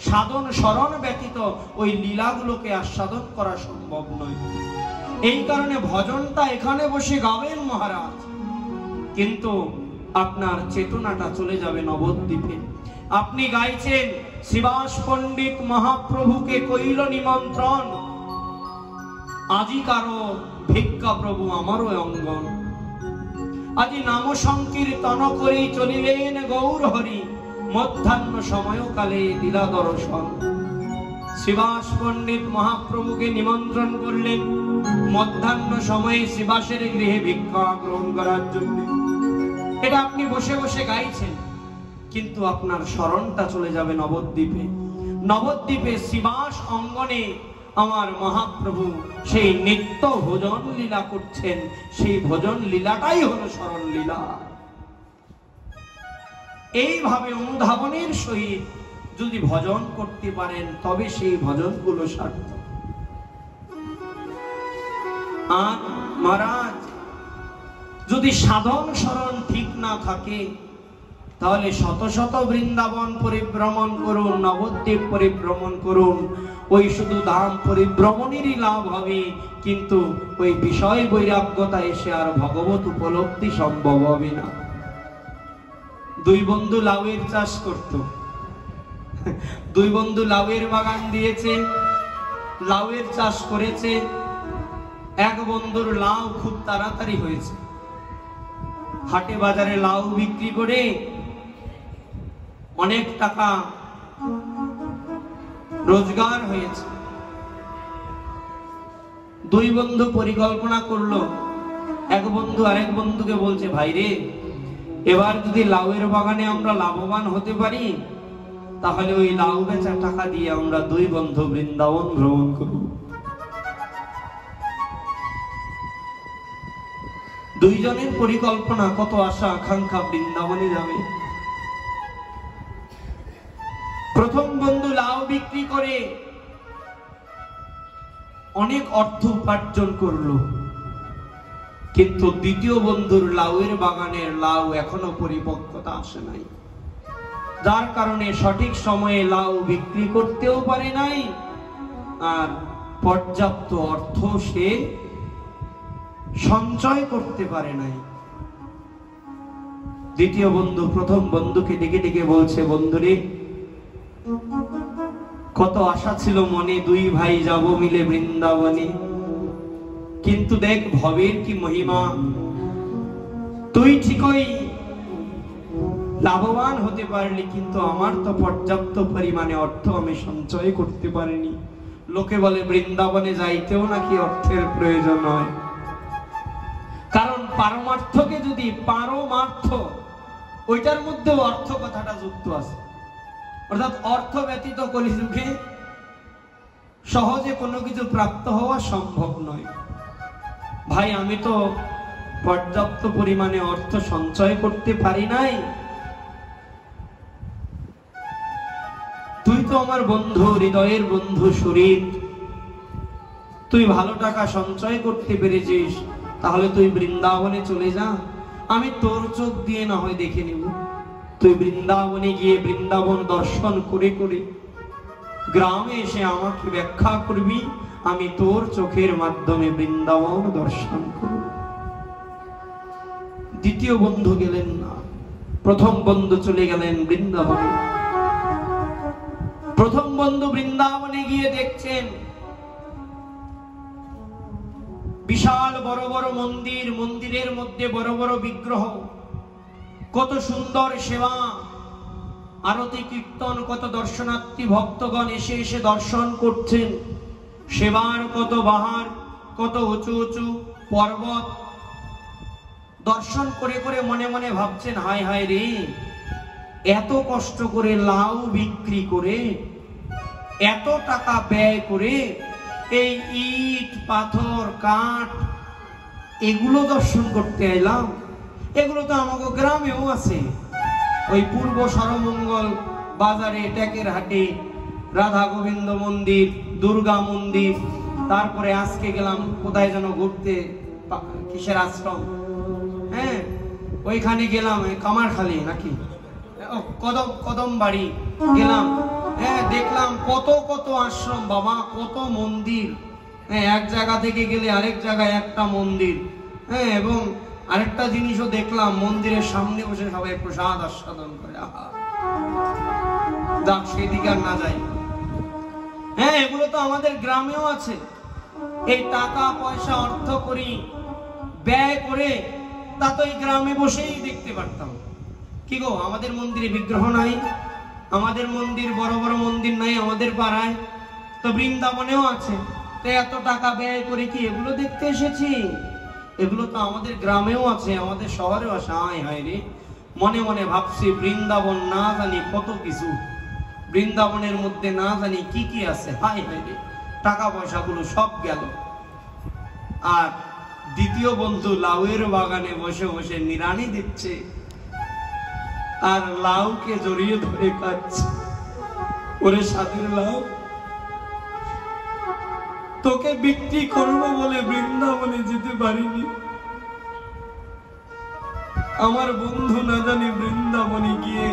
সাধন শরণ ব্যতীত ওই লীলাগুলোকে আস্বাদন করা সম্ভব নয়। এই কারণে ভজনটা এখানে বসে গাবেন মহারাজ, কিন্তু আপনার চেতনাটা চলে যাবে নবদ্বীপে। আপনি গাইছেন শ্রীবাস পণ্ডিত মহাপ্রভুকে কইল নিমন্ত্রণ, আজি কারো ভিক্ষা প্রভু আমারও অঙ্গন। আজি নাম সংকীর্তন করি চলিলেন গৌর হরি, মধ্যাহ্ন সময়কালে দিলা দর্শন। শ্রীবাস পণ্ডিত মহাপ্রভুকে নিমন্ত্রণ করলেন মধ্যাহ্ন সময়ে শ্রীবাসের গৃহে ভিক্ষা গ্রহণ করার জন্য। এটা আপনি বসে বসে গাইছেন, কিন্তু আপনার স্মরণটা চলে যাবে নবদ্বীপে। নবদ্বীপে শ্রীবাস অঙ্গনে আমার মহাপ্রভু সেই নিত্য ভোজন লীলা করছেন, সেই ভোজন লীলাটাই হলো স্মরণ লীলা। এইভাবে অনুধাবনের সহিত যদি ভজন করতে পারেন তবে সেই ভজনগুলো সার্থক। আর মহারাজ যদি সাধন স্মরণ ঠিক না থাকে তাহলে শত শত বৃন্দাবন পরিভ্রমণ করুন, নবদ্বীপ পরিভ্রমণ করুন, ওই শুধু ধাম পরিভ্রমণেরই লাভ হবে, কিন্তু ওই বিষয় বৈরাগ্যতা এসে আর ভগবত উপলব্ধি সম্ভব হবে না। দুই বন্ধু লাউয়ের চাষ করত, দুই বন্ধু লাউয়ের বাগান দিয়েছে, লাউয়ের চাষ করেছে। এক বন্ধুর লাউ খুব তাড়াতাড়ি হয়েছে, হাটে বাজারে লাউ বিক্রি করে অনেক টাকা রোজগার হয়েছে। দুই বন্ধু পরিকল্পনা করলো, এক বন্ধু আরেক বন্ধুকে বলছে, ভাই রে, এবার যদি লাউয়ের বাগানে আমরা লাভবান হতে পারি তাহলে ওই লাউ বেচা টাকা দিয়ে আমরা দুই বন্ধু বৃন্দাবন ভ্রমণ করব। দুইজনের পরিকল্পনা, কত আশা আকাঙ্ক্ষা, বৃন্দাবনে যাবে। প্রথম বন্ধু লাউ বিক্রি করে অনেক অর্থ উপার্জন করলো, কিন্তু দ্বিতীয় বন্ধুর লাউয়ের বাগানের লাউ এখনো পরিপক্কতা আসে নাই, যার কারণে সঠিক সময়ে লাউ বিক্রি করতেও পারে নাই, আর পর্যাপ্ত অর্থ সে সঞ্চয় করতে পারে নাই। দ্বিতীয় বন্ধু প্রথম বন্ধুকে ডেকে ডেকে বলছে, বন্ধুরে, কত আশা ছিল মনে, দুই ভাই যাব মিলে বৃন্দাবনে, কিন্তু দেখ ভবের কি মহিমা, তুই ঠিকই লাভবান হতে পারলি, কিন্তু আমার তো পর্যাপ্ত পরিমাণে অর্থ আমি সঞ্চয় করতে পারিনি। লোকে বলে বৃন্দাবনে যাইতেও নাকি অর্থের প্রয়োজন হয়, কারণ পারমার্থকে যদি পারমার্থ, ওইটার মধ্যে অর্থ কথাটা যুক্ত আছে, অর্থাৎ অর্থ ব্যতীত কলিযুগে সহজে কোনো কিছু প্রাপ্ত হওয়া সম্ভব নয়। ভাই, আমি তো পর্যাপ্ত পরিমাণে অর্থ সঞ্চয় করতে পারি নাই, তুই তো আমার বন্ধু, হৃদয়ের বন্ধু, শরীর, তুই ভালো টাকা সঞ্চয় করতে পেরেছিস, তাহলে তুই বৃন্দাবনে চলে যা, আমি তোর চোখ দিয়ে না হয় দেখে নিব। তুই বৃন্দাবনে গিয়ে বৃন্দাবন দর্শন করে করে গ্রামে এসে আমাকে ব্যাখ্যা করবি, আমি তোর চোখের মাধ্যমে বৃন্দাবন দর্শন করব। দ্বিতীয় বন্ধু গেলেন না, প্রথম বন্ধু চলে গেলেন বৃন্দাবনে। প্রথম বন্ধু বৃন্দাবনে গিয়ে দেখছেন বিশাল বড় বড় মন্দির, মন্দিরের মধ্যে বড় বড় বিগ্রহ, কত সুন্দর সেবা, আরতি কীর্তন, কত দর্শনার্থী ভক্তগণ এসে এসে দর্শন করছেন। সেবার কত বাহার, কত উঁচু উঁচু পর্বত, দর্শন করে করে মনে মনে ভাবছেন, হায় হায় রে, এত কষ্ট করে লাউ বিক্রি করে, এত টাকা ব্যয় করে এই ইট পাথর কাঠ এগুলো দর্শন করতে এলাম, এগুলো তো আমাকে গ্রামেও আছে। ওই পূর্ব সরমঙ্গল বাজারে, ট্যাকের হাটে রাধা গোবিন্দ মন্দির, দুর্গা মন্দির, তারপরে আজকে গেলাম কোথায় যেন ঘুরতে, কিসের আশ্রম, হ্যাঁ ওইখানে গেলাম, কামারখালি নাকি কদম বাড়ি গেলাম, হ্যাঁ, দেখলাম কত কত আশ্রম বাবা, কত মন্দির। হ্যাঁ, এক জায়গা থেকে গেলে আরেক জায়গায় একটা মন্দির। হ্যাঁ, এবং আরেকটা জিনিসও দেখলাম, মন্দিরের সামনে বসে সবাই প্রসাদ আস্বাদন করে। আহা, যাক সেদিকে আর না যাই। হ্যাঁ, এগুলো তো আমাদের গ্রামেও আছে। এই টাকা পয়সা অর্থ করি ব্যয় করে তা তো এই গ্রামে বসেই দেখতে পারতাম। কি গো, আমাদের মন্দিরে বিগ্রহ নাই, আমাদের মন্দির বড় বড় মন্দির নাই আমাদের পাড়ায়, তো বৃন্দাবনেও আছে, তো এত টাকা ব্যয় করে কি এগুলো দেখতে এসেছি? এগুলো তো আমাদের গ্রামেও আছে, আমাদের শহরেও আছে। আয় হায় রে, মনে মনে ভাবছি বৃন্দাবন না জানি কত কিছু, বৃন্দাবনের মধ্যে না জানি কি কি আছে। হায় হায় রে, টাকা পয়সাগুলো সব গেল। আর দ্বিতীয় বন্ধু লাউয়ের বাগানে বসে বসে নিরানি দিচ্ছে আর লাউকে জড়িয়ে ধরে খাচ্ছে। ওরে সাধুর লাউ, তোকে বিক্রি করবো বলে বৃন্দাবনে যেতে পারিনি। আমার বন্ধু না জানি বৃন্দাবনে গিয়ে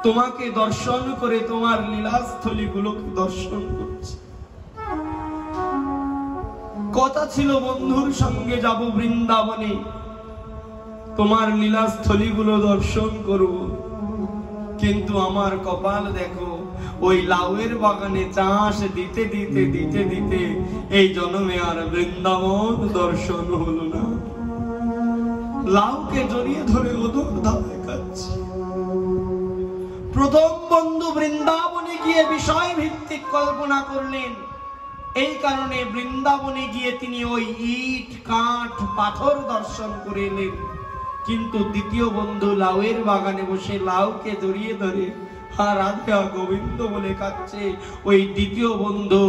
তোমাকে দর্শন করে তোমার লীলাস্থলী গুলোকে দর্শন করছে। কথা ছিল বন্ধুর সঙ্গে যাব বৃন্দাবনে, তোমার লীলাস্থলী গুলো দর্শন করব, কিন্তু আমার কপাল দেখো, ওই লাউয়ের বাগানে চাষ দিতে দিতে দিতে দিতে এই জন্মে আর বৃন্দাবন দর্শন হলো না। লাউকে জড়িয়ে ধরে ওদর ধারে খাচ্ছি। প্রথম বন্ধু বৃন্দাবনে গিয়ে বিষয় ভিত্তিক কল্পনা করলেন, এই কারণে বৃন্দাবনে গিয়ে তিনি ওই ইট কাঠ পাথর দর্শন করে এলেন। কিন্তু দ্বিতীয় বন্ধু লাউয়ের বাগানে বসে লাউকে জড়িয়ে ধরে রাধা গোবিন্দ বলে কাচ্ছে। ওই দ্বিতীয় বন্ধু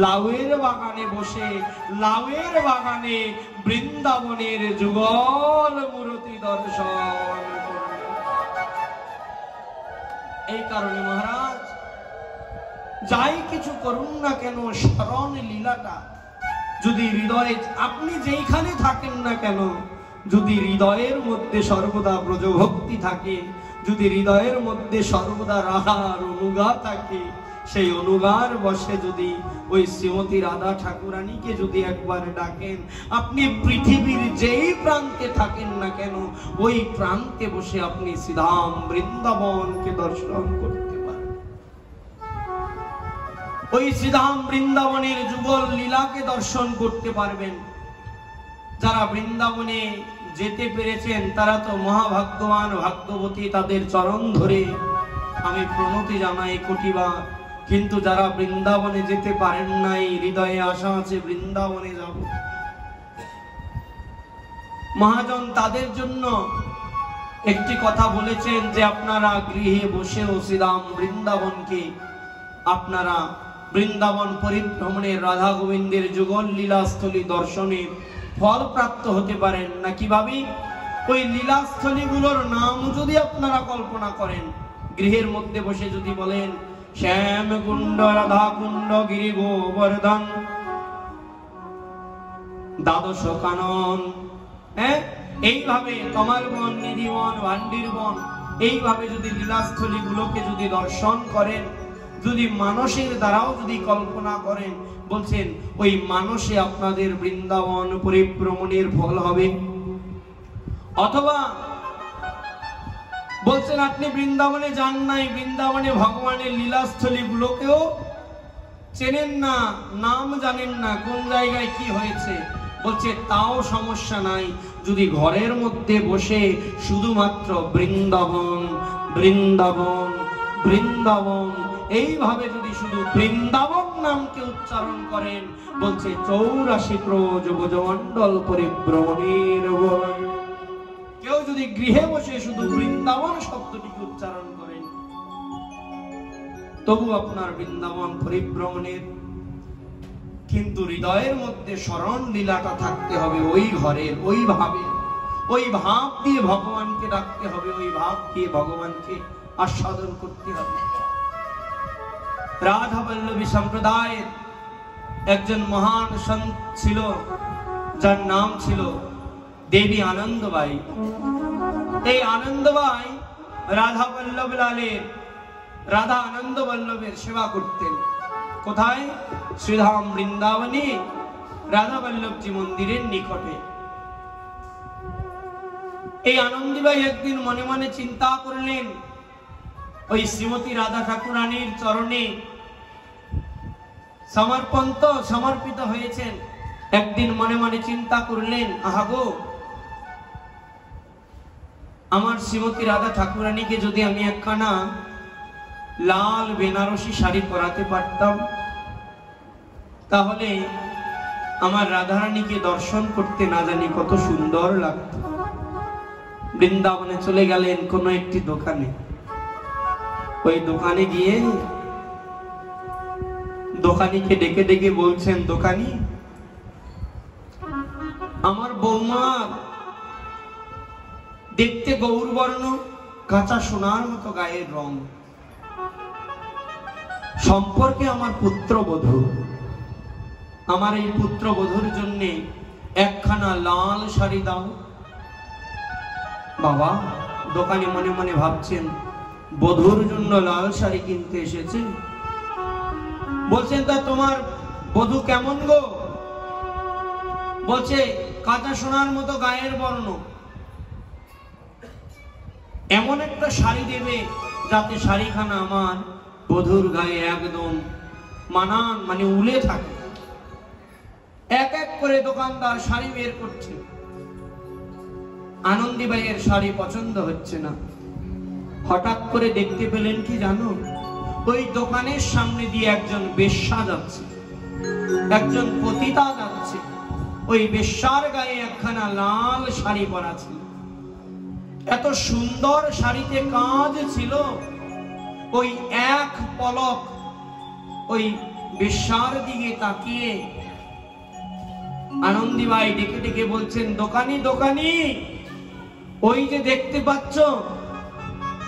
লাউয়ের বাগানে বসে লাউয়ের বাগানে বৃন্দাবনের যুগল মূর্তি দর্শন। এই কারণে মহারাজ, যাই কিছু করুন না কেন, স্মরণ লীলাটা যদি হৃদয়ে, আপনি যেইখানে থাকেন না কেন, যদি হৃদয়ের মধ্যে সর্বদা ব্রজভক্তি থাকে, যদি হৃদয়ের মধ্যে সর্বদা রাধার অনুগা থাকে, সেই অনুগার বসে যদি ওই শ্রীমতী রাধা ঠাকুরানীকে যদি একবার ডাকেন, আপনি পৃথিবীর যেই প্রান্তে থাকেন না কেন, ওই প্রান্তে বসে আপনি শ্রীধাম বৃন্দাবনকে দর্শন করতে পারেন। ওই শ্রীধাম বৃন্দাবনের যুগল লীলাকে দর্শন করতে পারবেন। যারা বৃন্দাবনে যেতে পেরেছেন তারা তো মহাভাগ্যবান ভাগ্যবতী, তাদের চরণ ধরে আমি প্রণতি জানাই কোটিবার। কিন্তু যারা বৃন্দাবনে যেতে পারেন নাই, হৃদয়ে আশা আছে বৃন্দাবনে যাব, মহাজন তাদের জন্য একটি কথা বলেছেন যে আপনারা গৃহে বসেও শ্রীরাম বৃন্দাবনকে আপনারা বৃন্দাবন পরিভ্রমণের রাধা গোবিন্দের যুগল লীলাস্থলী দর্শনের ফল প্রাপ্ত হতে পারেন। না কিভাবে? ওই লীলাস্থলী গুলোর নাম যদি আপনারা কল্পনা করেন, গৃহের মধ্যে বসে যদি বলেন শ্যাম কুণ্ড, রাধা কুণ্ড, গিরি গোবর্ধন, দ্বাদশ কানন, হ্যাঁ, এইভাবে কমলবন, নিধিবন, ভান্ডিরবন, এইভাবে যদি লীলাস্থলী গুলোকে যদি দর্শন করেন, যদি মানসের দ্বারাও যদি কল্পনা করেন, বলছেন ওই মানসে আপনাদের বৃন্দাবন পরিভ্রমণের ফল হবে। অথবা বলছেন আপনি বৃন্দাবনে যান নাই, বৃন্দাবনে ভগবানের লীলাস্থলী গুলোকেও চেনেন না, নাম জানেন না, কোন জায়গায় কি হয়েছে, বলছে তাও সমস্যা নাই, যদি ঘরের মধ্যে বসে শুধুমাত্র বৃন্দাবন বৃন্দাবন বৃন্দাবন এইভাবে যদি শুধু বৃন্দাবন নামকে উচ্চারণ করেন, বলছে 84 ক্রোশ ব্রজমণ্ডল পরিভ্রমণের বল। কেউ যদি গৃহে বসে শুধু বৃন্দাবন শব্দটিকে উচ্চারণ করেন, তবু আপনার বৃন্দাবন পরিভ্রমণের, কিন্তু হৃদয়ের মধ্যে স্মরণ লীলাটা থাকতে হবে ওই ঘরের, ওইভাবে ওই ভাব দিয়ে ভগবানকে ডাকতে হবে, ওই ভাব দিয়ে ভগবানকে আস্বাদন করতে হবে। রাধা বল্লভী সম্প্রদায়ের একজন মহান সন্ত ছিল, যার নাম ছিল দেবী আনন্দবাই। এই আনন্দবাই রাধা বল্লভ লালের, রাধা আনন্দ বল্লভের সেবা করতেন। কোথায়? শ্রীধাম বৃন্দাবনে রাধা বল্লভজি মন্দিরের নিকটে। এই আনন্দীবাই একদিন মনে মনে চিন্তা করলেন, ওই শ্রীমতী রাধা ঠাকুরানীর চরণে সমর্পিত হয়েছেন। একদিন মনে মনে চিন্তা করলেন, আহা গো, আমার শ্রীমতী রাধা ঠাকুরানীকে যদি আমি একখানা লাল বেনারসি শাড়ি পরাতে পারতাম, তাহলে আমার রাধারানীকে দর্শন করতে না জানি কত সুন্দর লাগতো। বৃন্দাবনে চলে গেলেন কোন একটি দোকানে। ওই দোকানে গিয়ে দোকানিকে ডেকে ডেকে বলছেন, দোকানি, আমার বৌমা দেখতে গৌরবর্ণ, কাঁচা সোনার মতো গায়ের রং, সম্পর্কে আমার পুত্রবধূ, আমার এই পুত্রবধূর জন্য একখানা লাল শাড়ি দাও। বাবা, দোকানে মনে মনে ভাবছেন, বধূর জন্য লাল শাড়ি কিনতে এসেছে। বলছেন, তা তোমার বধূ কেমন গো? বলছে, কাঁচা সোনার মতো গায়ের বর্ণ, এমন একটা শাড়ি দেবে যাতে শাড়িখানা আমার বধূর গায়ে একদম মানান, মানে উলে থাকে। এক এক করে দোকানদার শাড়ি বের করছে। আনন্দীবাইয়ের শাড়ি পছন্দ হচ্ছে না। হঠাৎ করে দেখতে পেলেন কি জানো? ওই দোকানের সামনে দিয়ে একজন বেশ্যা যাচ্ছে, একজন পতিতা যাচ্ছে। ওই বেশ্যার গায়ে একখানা লাল শাড়ি পরা ছিল। এত সুন্দর শাড়িতে কাজ ছিল, ওই এক পলক ওই বেশ্যার দিকে তাকিয়ে আনন্দীবাই ডেকে ডেকে বলছেন, দোকানি, দোকানি, ওই যে দেখতে পাচ্ছ,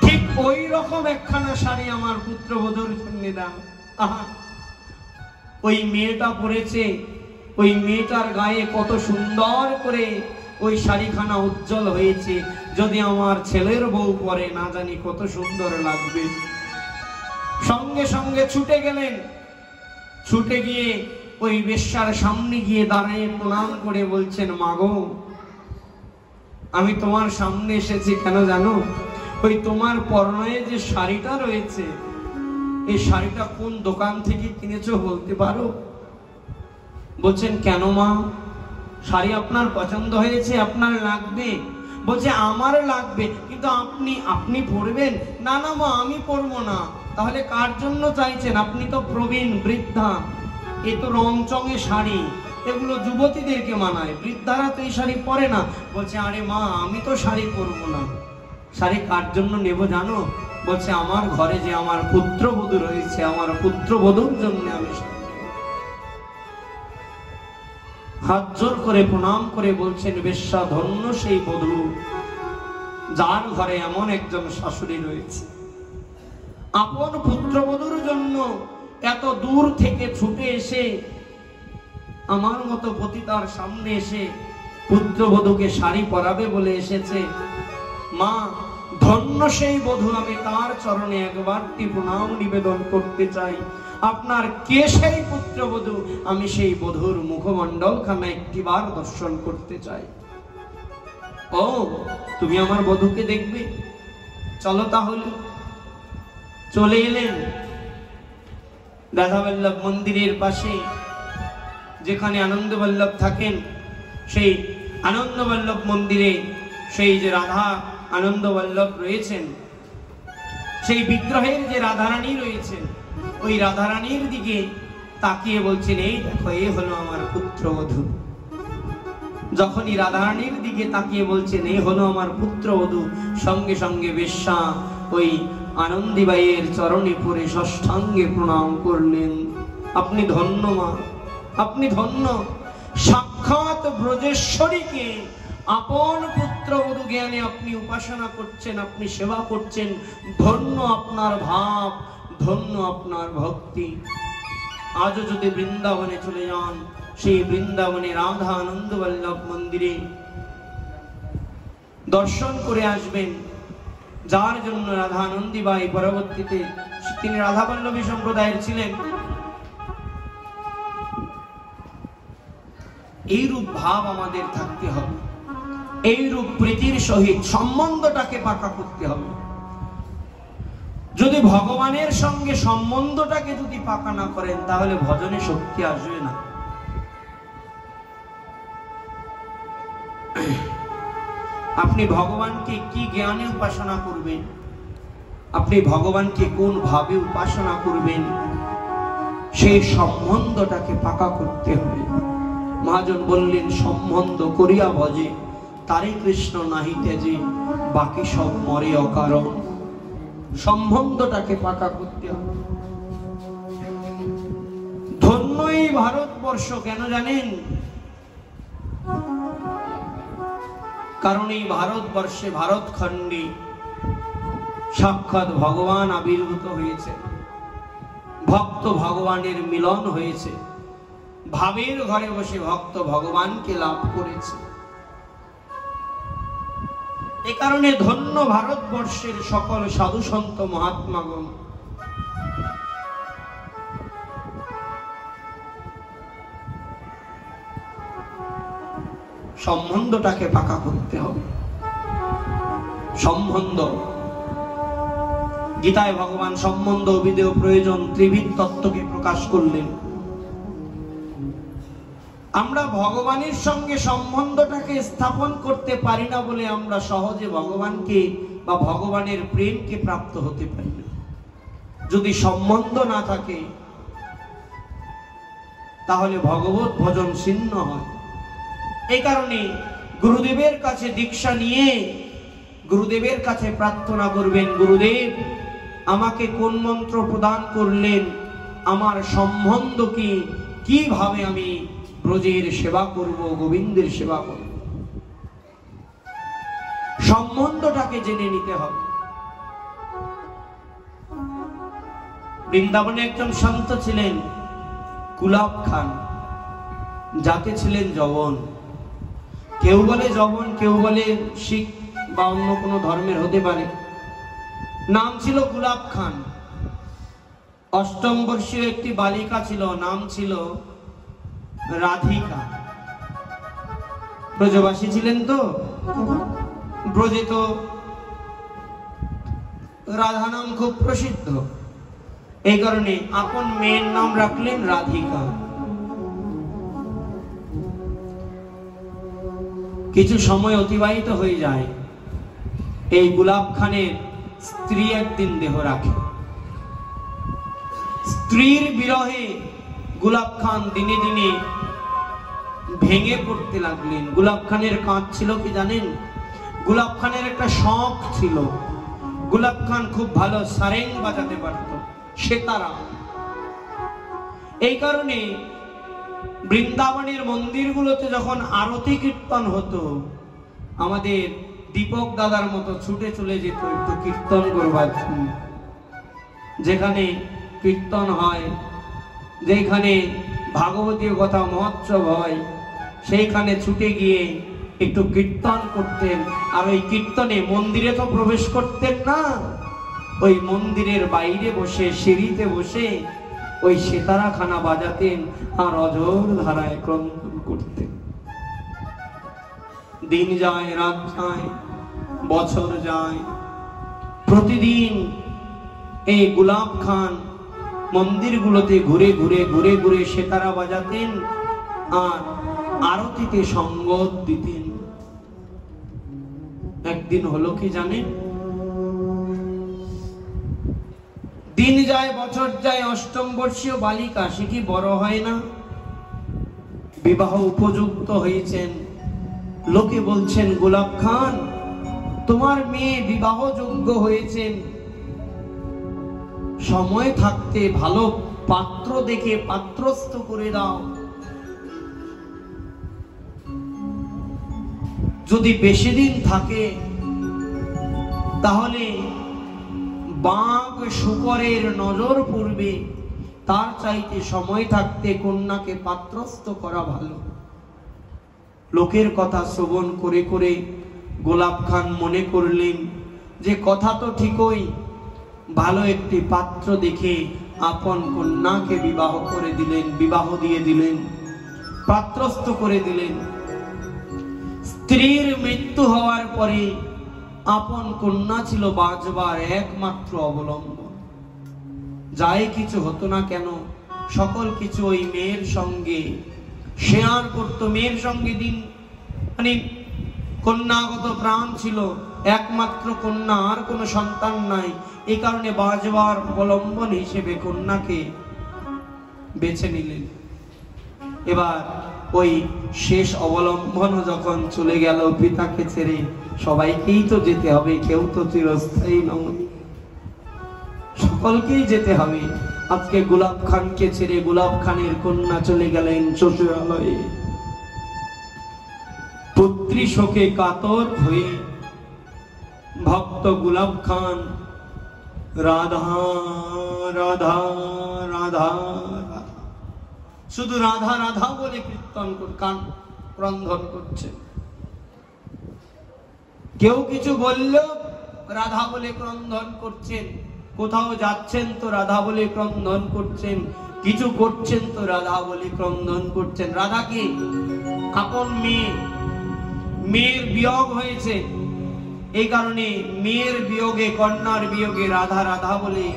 ঠিক ওই রকম একখানা শাড়ি আমার পুত্রবধূর জন্য দাও। আহা, ওই মেয়েটা পরেছে, ওই মেয়েটার গায়ে কত সুন্দর করে ওই শাড়িখানা উজ্জ্বল হয়েছে। যদি আমার ছেলের বউ পরে, না জানি কত সুন্দর লাগবে। সঙ্গে সঙ্গে ছুটে গেলেন। ছুটে গিয়ে ওই বেশ্যার সামনে গিয়ে দাঁড়িয়ে প্রণাম করে বলছেন, মাগো, আমি তোমার সামনে এসেছি কেন জানো? ওই তোমার পরনে যে শাড়িটা রয়েছে, এই শাড়িটা কোন দোকান থেকে কিনেছো বলতে পারো? বলছেন, কেন মা, শাড়ি আপনার পছন্দ হয়েছে, আপনার লাগবে? বলছে, আমার লাগবে, কিন্তু আপনি পরবেন? না না মা, আমি পরবো না। তাহলে কার জন্য চাইছেন? আপনি তো প্রবীণ, বৃদ্ধা, এ তো রং চঙে শাড়ি, এগুলো যুবতীদেরকে মানায়, বৃদ্ধারা তো এই শাড়ি পরে না। বলছে, আরে মা, আমি তো শাড়ি পরবো না। শাড়ি কার জন্য নেব জানো? বলছে, আমার ঘরে যে আমার পুত্রবধূ রয়েছে, আমার পুত্রবধূর জন্য আমি শাড়ি নেব। হাত জোর করে প্রণাম করে বলছেন, বেশ্যা, ধন্য সেই বধূ যার ঘরে এমন একজন শাশুড়ি রয়েছে। আপন পুত্রবধূর জন্য এত দূর থেকে ছুটে এসে আমার মতো পতিতার সামনে এসে পুত্রবধূকে শাড়ি পরাবে বলে এসেছে। মা, ধন্য সেই বধূ, আমি তার চরণে একবারটি প্রণাম নিবেদন করতে চাই। আপনার কে সেই পুত্রবধূ? আমি সেই বধূর মুখমণ্ডলখানা একটিবার দর্শন করতে চাই। ও, তুমি আমার বধূকে দেখবে? চলো তাহলে। চলে এলেন রাধাবল্লভ মন্দিরের পাশে, যেখানে আনন্দবল্লভ থাকেন, সেই আনন্দবল্লভ মন্দিরে সেই যে রাধা আনন্দবল্লভ রয়েছেন, সেই বিগ্রহের যে রাধারানী রয়েছেন, ওই রাধারানীর দিকে তাকিয়ে বলছেন, এই দেখো, এই হলো আমার পুত্রবধূ। যখনই রাধারানীর দিকে তাকিয়ে বলছেন, এই হলো আমার পুত্রবধূ, সঙ্গে সঙ্গে বেশ্যা ওই আনন্দীবাইয়ের চরণে পড়ে ষষ্ঠাঙ্গে প্রণাম করলেন। আপনি ধন্য মা, আপনি ধন্য। সাক্ষাৎ ব্রজেশ্বরীকে আপন পুত্রবধূ জ্ঞানে আপনি উপাসনা করছেন, আপনি সেবা করছেন। ধন্য আপনার ভাব, ধন্য আপনার ভক্তি। আজও যদি বৃন্দাবনে চলে যান, সেই বৃন্দাবনে রাধা আনন্দবল্লভ মন্দিরে দর্শন করে আসবেন, যার জন্য রাধানন্দীবাই পরবর্তীতে তিনি রাধাবল্লভী সম্প্রদায়ের ছিলেন। এইরূপ ভাব আমাদের থাকতে হবে, এইরূপ প্রীতির সহিত সম্বন্ধটাকে পাকা করতে হবে। যদি ভগবানের সঙ্গে সম্বন্ধটাকে যদি পাকা না করেন তাহলে ভজনে শক্তি আসবে না। আপনি ভগবানকে কি জ্ঞানে উপাসনা করবেন, আপনি ভগবানকে কোন ভাবে উপাসনা করবেন, সেই সম্বন্ধটাকে পাকা করতে হবে। মহাজন বললেন, সম্বন্ধ করিয়া ভজে তারে কৃষ্ণ নাহি তেজে, বাকি সব মরে অকারণ। সম্বন্ধটাকে পাকা করতে হবে। ধন্য এই ভারতবর্ষ, কেন জানেন? কারণ এই ভারতবর্ষে, ভারতখণ্ডে সাক্ষাৎ ভগবান আবির্ভূত হয়েছে, ভক্ত ভগবানের মিলন হয়েছে, ভাবের ঘরে বসে ভক্ত ভগবানকে লাভ করেছে। এ কারণে ধন্য ভারতবর্ষের সকল সাধু সন্ত মহাত্মাগণ। সম্বন্ধটাকে পাকা করতে হবে। সম্বন্ধ, গীতায় ভগবান সম্বন্ধ বিদেহ প্রয়োজন ত্রিবিধ তত্ত্বকে প্রকাশ করলেন। আমরা ভগবানের সঙ্গে সম্বন্ধটাকে স্থাপন করতে পারি না বলে আমরা সহজে ভগবানকে বা ভগবানের প্রেমকে প্রাপ্ত হতে পারি না। যদি সম্বন্ধ না থাকে তাহলে ভগবত ভজন ছিন্ন হয়। এই কারণে গুরুদেবের কাছে দীক্ষা নিয়ে গুরুদেবের কাছে প্রার্থনা করবেন, গুরুদেব আমাকে কোন মন্ত্র প্রদান করলেন, আমার সম্বন্ধ কি, কিভাবে আমি ব্রজের সেবা করব, গোবিন্দের সেবা করব। সম্বন্ধটাকে জেনে নিতে হবে। বৃন্দাবনে একজন সন্ত ছিলেন গুলাব খান, যাতে ছিলেন যবন। কেউ বলে যবন, কেউ বলে শিখ বা অন্য কোনো ধর্মের হতে পারে। নাম ছিল গুলাব খান। অষ্টম বর্ষীয় একটি বালিকা ছিল, নাম ছিল রাধিকা। ব্রজবাসী ছিলেন তো, ব্রজে তো রাধা নাম খুব প্রসিদ্ধ। এই কারণে আপন মেয়ের নাম রাখলেন রাধিকা। কিছু সময় অতিবাহিত হয়ে যায়। এই গুলাব খানের স্ত্রী একদিন দেহ রাখে। স্ত্রীর বিরহে গুলাব খান দিনে দিনে ভেঙে পড়তে লাগলেন। গুলাব খানের কাঁধ ছিল কি জানেন? গুলাব খানের একটা শখ ছিল, গুলাব খান খুব ভালো সারেং বাজাতে পারত, সেতারা। এই কারণে বৃন্দাবনের মন্দিরগুলোতে যখন আরতি কীর্তন হতো, আমাদের দীপক দাদার মতো ছুটে চলে যেত একটু কীর্তন করবার জন্য। যেখানে কীর্তন হয়, যেখানে ভাগবতীয় কথা মহোৎসব হয়, সেইখানে ছুটে গিয়ে একটু কীর্তন করতেন। আর ওই কীর্তনে মন্দিরে তো প্রবেশ করতেন না, ওই মন্দিরের বাইরে বসে সিঁড়িতে বসে ওই সেতারাখানা বাজাতেন আর অঝোর ধারায় ক্রন্দন করতেন। দিন যায়, রাত যায়, বছর যায়, প্রতিদিন এই গুলাব খান মন্দিরগুলোতে ঘুরে ঘুরে ঘুরে ঘুরে সেতারা বাজাতেন আর আরতিতে সঙ্গত দিতেন। একদিন হলো কি জানেন? দিন যায়, বছর যায়, অষ্টম বর্ষীয় বালিকা, সে কি বড় হয় না? বিবাহ উপযুক্ত হয়েছেন। লোকে বলছেন, গুলাব খান তোমার মেয়ে বিবাহযোগ্য হয়েছেন, সময় থাকতে ভালো পাত্র দেখে পাত্রস্থ করে দাও। যদি বেশি দিন থাকে তাহলে বাঘ শুকরের নজর পড়বে, তার চাইতে সময় থাকতে কন্যাকে পাত্রস্থ করা ভালো। লোকের কথা শ্রবণ করে করে গোলাপ খান মনে করলেন যে কথা তো ঠিকই, ভালো একটি পাত্র দেখে আপন কন্যাকে বিবাহ করে দিলেন, বিবাহ দিয়ে দিলেন, পাত্রস্থ করে দিলেন। স্ত্রীর মৃত্যু হওয়ার পরে আপন কন্যা ছিল বাঁচবার একমাত্র অবলম্বন। যাই কিছু হতো না কেন, সকল কিছু ওই মেয়ের সঙ্গে শেয়ার করতো। মেয়ের সঙ্গে দিন মানে কন্যাগত প্রাণ ছিল, একমাত্র কন্যা, আর কোনো সন্তান নাই। এই কারণে বাঁচবার অবলম্বন হিসেবে কন্যাকে বেছে নিলেন। এবার ওই শেষ অবলম্বন যখন চলে গেল পিতাকে ছেড়ে, সবাইকেই তো যেতে হবে, কেউ তো চিরস্থায়ী নয়, সকলকেই যেতে হবে। আজকে গোলাপ খানকে ছেড়ে গোলাপ খানের কন্যা চলে গেলেন শ্বশুরালয়ে। পুত্রী শোকে কাতর হয়ে ভক্ত গোলাপ খান রাধা রাধা রাধা শুধু রাধা রাধা বলে কীর্তন কান ক্রন্দন করছে। কেউ কিছু বললেও রাধা বলে ক্রন্দন করছেন, কোথাও যাচ্ছেন তো রাধা বলে ক্রন্দন করছেন, কিছু করছেন তো রাধা বলে ক্রন্দন করছেন। রাধাকে আপন মেয়ের বিয়োগ হয়েছে, এই কারণে মেয়ের বিয়োগে, কন্যার বিয়োগে রাধা রাধা বলে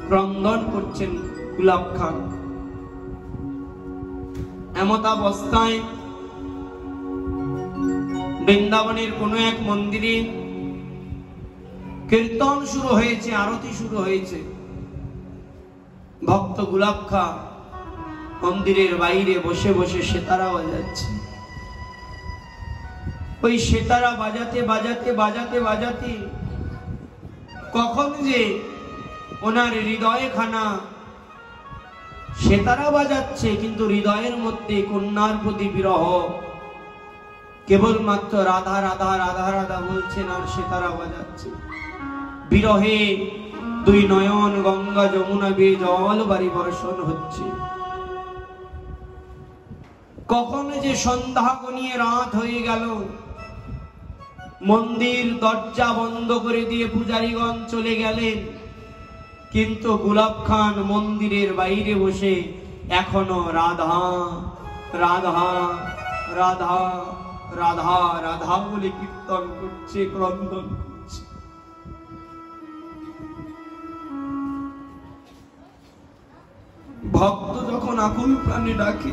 ক্রন্দন করছেন গোলাপ খান। এমতাবস্থায় বৃন্দাবনের কোনো এক মন্দিরে কীর্তন শুরু হয়েছে, আরতি শুরু হয়েছে। ভক্ত গোলাপ খান মন্দিরের বাইরে বসে বসে সেতারা বাজাচ্ছে। ওই সেতারা বাজাতে বাজাতে বাজাতে বাজাতে কখন যে ওনার হৃদয়ে খানা সেতারা বাজাচ্ছে, কিন্তু হৃদয়ের মধ্যে কন্যার প্রতি বিরহ, কেবলমাত্র রাধা রাধা রাধা রাধা বলছেন আর সেতারা বাজাচ্ছে। বিরহে দুই নয়ন গঙ্গা যমুনা বেয়ে জল বাড়ি বর্ষণ হচ্ছে। কখন যে সন্ধ্যা গনিয়ে রাত হয়ে গেল, মন্দির দরজা বন্ধ করে দিয়ে পূজারীগণ চলে গেলেন, কিন্তু গোলাপ খান মন্দিরের বাইরে বসে এখনো রাধা রাধা রাধা রাধা রাধা বলে কীর্তন করছে, ক্রন্দন করছে। ভক্ত যখন আকুল প্রাণে ডাকে,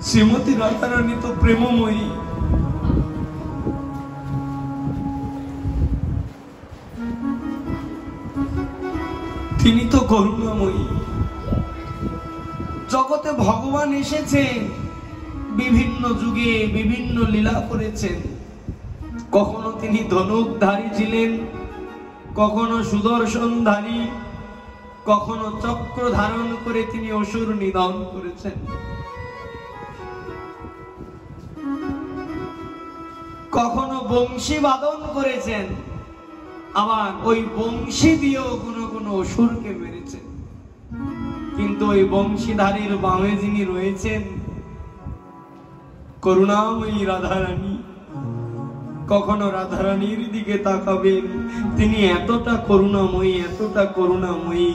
শ্রীমতী রাধারানী তো প্রেমময়ী, তিনি তো করুণাময়ী। জগতে ভগবান এসেছেন, বিভিন্ন যুগে বিভিন্ন লীলা করেছেন। কখনো তিনি ধনুকধারী ছিলেন, কখনো সুদর্শনধারী, কখনো চক্র ধারণ করে তিনি অসুর নিধন করেছেন। কখনো বংশী বাদন করেছেন, আবার ওই বংশী দিয়েও কোনো কোনো অসুরকে মেরেছেন। কিন্তু ওই বংশীধারীর বামে যিনি রয়েছেন করুণাময়ী রাধারানী, কখনো রাধারানীর দিকে তাকাবেন, তিনি এতটা করুণাময়ী, এতটা করুণাময়ী,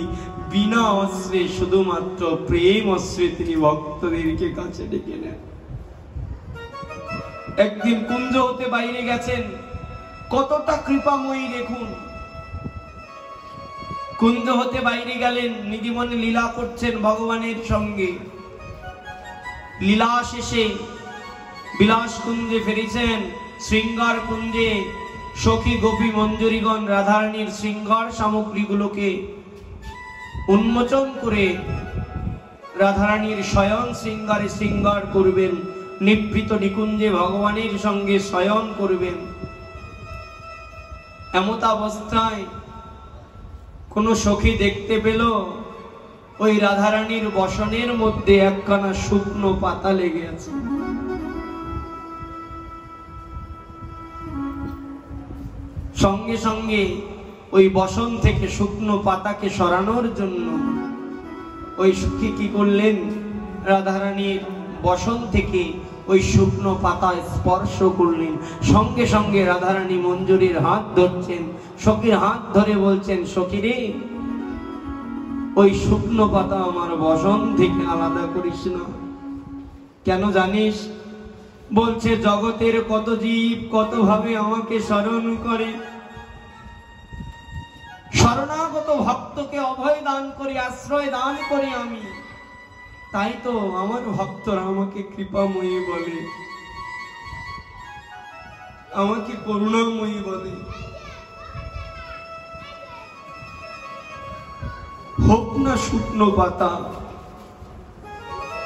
বিনা অস্ত্রে শুধুমাত্র প্রেম অস্ত্রে তিনি ভক্তদেরকে কাছে ডেকে নেন। একদিন কুঞ্জ হতে বাইরে গেছেন, কতটা কৃপাময়ী দেখুন। কুঞ্জ হতে বাইরে গেলেন, নিধিমনে লীলা করছেন ভগবানের সঙ্গে। লীলা শেষে বিলাস কুঞ্জে ফিরেছেন। শৃঙ্গার কুঞ্জে সখী গোপী মঞ্জুরিগণ রাধারানীর শৃঙ্গার সামগ্রীগুলোকে উন্মোচন করে রাধারানীর শয়ন শৃঙ্গারে শৃঙ্গার করবেন, নিভৃত নিকুঞ্জে ভগবানের সঙ্গে শয়ন করবেন। এমতাবস্থায় কোন সখী দেখতে পেল ওই রাধারানীর বসনের মধ্যে একখানা শুকনো পাতা লেগে আছে। সঙ্গে সঙ্গে ওই বসন থেকে শুকনো পাতাকে সরানোর জন্য ওই সখী কি করলেন, রাধারানীর বসন থেকে ওই শুকনো পাতা স্পর্শ করলেন। সঙ্গে সঙ্গে রাধারানী মঞ্জুরির হাত ধরছেন, সখীর হাত ধরে বলছেন, সখী রে, ওই শুকনো পাতা আমার বসন থেকে আলাদা করিস না। কেন জানিস? বলছে, জগতের কত জীব কত ভাবে আমাকে স্মরণ করে, শরণাগত ভক্তকে অভয় দান করি, আশ্রয় দান করি আমি। তাই তো আমার ভক্তরা আমাকে কৃপাময়ী বলে, আমাকে করুণাময়ী বলে। হোক না শুকনো পাতা,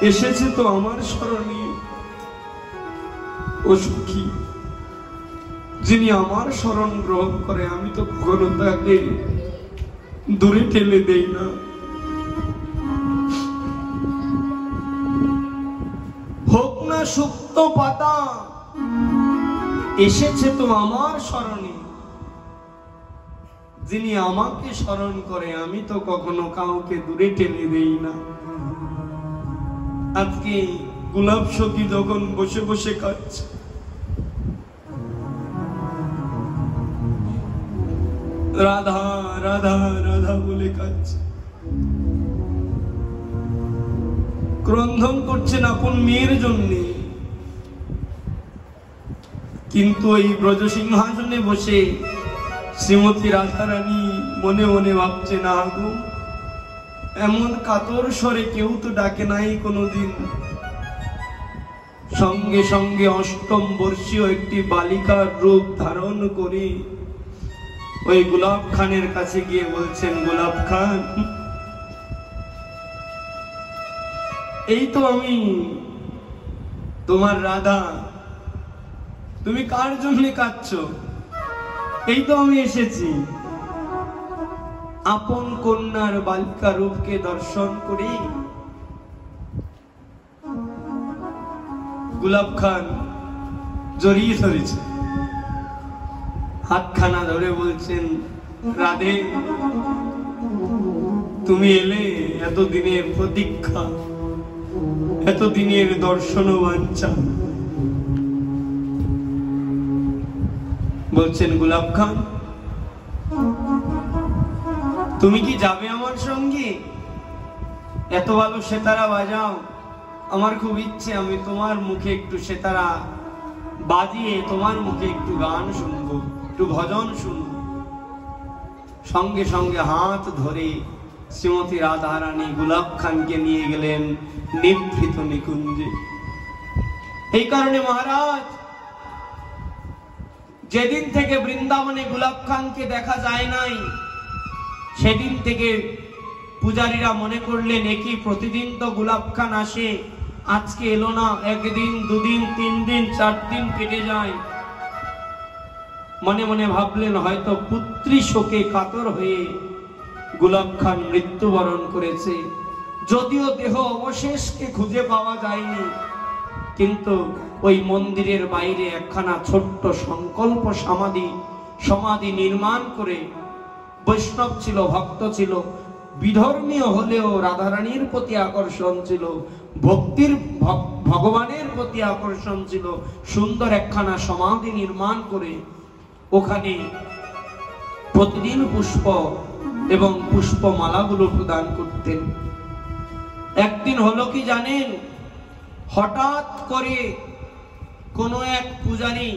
এসেছে তো আমার স্মরণে ও সখী, যিনি আমার শরণ গ্রহণ করে আমি তো কখনো তাকে দূরে ঠেলে দেই না। হোক না শুকনো পাতা, এসেছে তো আমার শরণে, যিনি আমাকে স্মরণ করে আমি তো কখনো কাউকে দূরে টেনে দেই না। আজকে গোলাপ সখী যখন বসে বসে কাঁদছে, রাধা রাধা রাধা বলে কাঁদছে, ক্রন্দন করছেন আপন মেয়ের জন্যে। কিন্তু এই ব্রজ সিংহাসনে বসে শ্রীমতী রাধারানী মনে মনে ভাবছে, না গো, এমন কাতর স্বরে কেউ তো ডাকে নাই কোনোদিন। সঙ্গে সঙ্গে অষ্টম বর্ষীয় একটি বালিকার রূপ ধারণ করে ওই গোলাপ খানের কাছে গিয়ে বলছেন, গোলাপ খান, এই তো আমি তোমার রাধা, তুমি কার জন্য কাঁদছো? এই তো আমি এসেছি আপন কন্যার বালিকা রূপকে দর্শন করি। গোলাপ খান জড়িয়ে ধরেছে, হাতখানা ধরে বলছেন, রাধে, তুমি এলে, এতদিনের প্রতীক্ষা, এতদিনের দর্শন বাঞ্ছা। বলছেন, গোলাপ খান, তুমি কি যাবে আমার সঙ্গে? এত ভালো সেতারা বাজাও, আমার খুব ইচ্ছে আমি তোমার মুখে একটু সেতারা বাজিয়ে তোমার মুখে একটু গান শুনবো, একটু ভজন শুনবো। সঙ্গে সঙ্গে হাত ধরে শ্রীমতী রাধারানী গোলাপ খানকে নিয়ে গেলেন নিভৃত নিকুঞ্জে। এই কারণে মহারাজ, যেদিন থেকে বৃন্দাবনে গোলাপ খানকে দেখা যায় নাই, সেদিন থেকে পূজারীরা মনে করলেন, একই প্রতিদিন তো গোলাপ খান আসে, আজকে এলো না, একদিন দুদিন তিন দিন চার দিন কেটে যায়। মনে মনে ভাবলেন, হয়তো পুত্রী শোকে কাতর হয়ে গোলাপ খান মৃত্যুবরণ করেছে। যদিও দেহ অবশেষকে খুঁজে পাওয়া যায়নি, কিন্তু ওই মন্দিরের বাইরে একখানা ছোট্ট সংকল্প সমাধি নির্মাণ করে, বৈষ্ণব ছিল, ভক্ত ছিল, বিধর্মীয় হলেও রাধারানীর প্রতি আকর্ষণ ছিল, ভক্তির ভগবানের প্রতি আকর্ষণ ছিল, সুন্দর একখানা সমাধি নির্মাণ করে ওখানে প্রতিদিন পুষ্প এবং পুষ্পমালাগুলো প্রদান করতেন। একদিন হলো কি জানেন, হঠাৎ করে কোনো এক পূজারী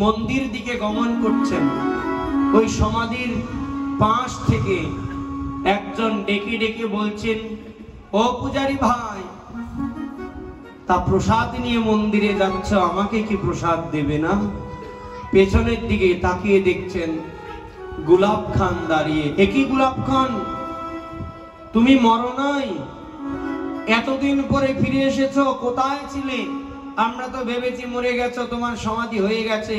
মন্দির দিকে গমন করছেন, ওই সমাধির পাশ থেকে একজন ডেকে ডেকে বলছেন, ও পূজারী ভাই, তা প্রসাদ নিয়ে মন্দিরে যাচ্ছ, আমাকে কি প্রসাদ দেবে না? পেছনের দিকে তাকিয়ে দেখছেন গোলাপ খান দাঁড়িয়ে। একই গোলাপ খান, তুমি মরো নাই, এতদিন পরে ফিরে এসেছো, কোথায় ছিলে? আমরা তো ভেবেছি মরে গেছো, তোমার সমাধি হয়ে গেছে।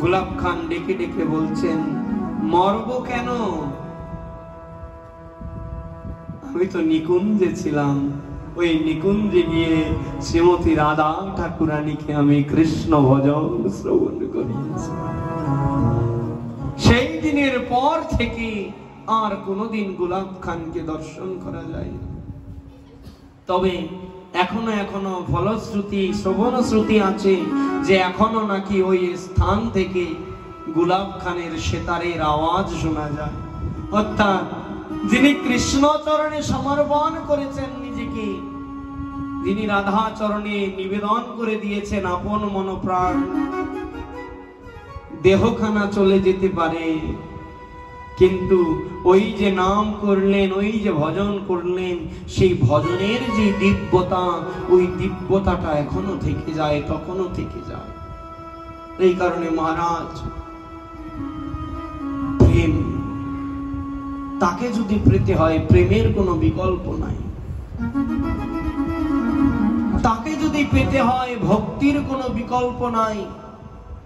গোলাপ খান ডেকে ডেকে বলছেন, মরবো কেন? আমি তো নিকুঞ্জে ছিলাম, ওই নিকুঞ্জে গিয়ে শ্রীমতী রাধা ঠাকুরানীকে আমি কৃষ্ণ ভজন শ্রবণ করিয়েছি। সেই দিনের পর থেকে আর কোনোদিন গোলাপ খানকে দর্শন করা যায় না। তবে এখনো ফলশ্রুতি শ্রবণ শ্রুতি আছে যে এখনো নাকি ওই স্থান থেকে গুলাব খানের সেতারের আওয়াজ শোনা যায়। অর্থাৎ যিনি কৃষ্ণ চরণে সমর্পণ করেছেন নিজেকে, যিনি রাধা চরণে নিবেদন করে দিয়েছেন আপন মন প্রাণ, দেহখানা চলে যেতে পারে, কিন্তু ওই যে নাম করলেন, ওই যে ভজন করলেন, সেই ভজনের যে দিব্যতা, ওই দিব্যতাটা এখনো থেকে যায়, তখনও থেকে যায়। এই কারণে মহারাজ, প্রেম তাকে যদি পেতে হয়, প্রেমের কোনো বিকল্প নাই। তাকে যদি পেতে হয়, ভক্তির কোনো বিকল্প নাই।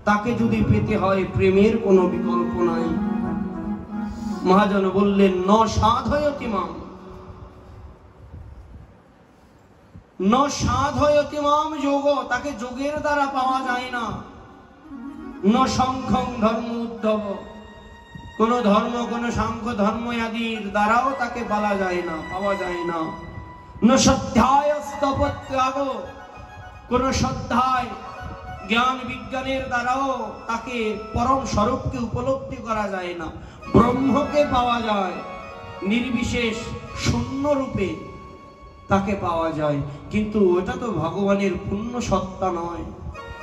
তাকে যদি পেতে হয়, প্রেমের কোনো বিকল্প নাই। মহাজন বললেন, ন সাধয়তি মাম, ন সাধয়তি মাম যোগ, তাকে যোগের দ্বারা পাওয়া যায় না। ন সংখ্যং ধর্ম উদ্ধব, কোন ধর্ম, কোন সাংখ্য ধর্ম আদির দ্বারাও তাকে পাওয়া যায় না, পাওয়া যায় না। ন সধ্যায়স্তপত্যাগ, কোন সধ্যায় জ্ঞান বিজ্ঞানের দ্বারাও তাকে পরম স্বরূপকে উপলব্ধি করা যায় না। ব্রহ্মকে পাওয়া যায়, নির্বিশেষ শূন্য রূপে তাকে পাওয়া যায়, কিন্তু ওটা তো ভগবানের পূর্ণ সত্তা নয়,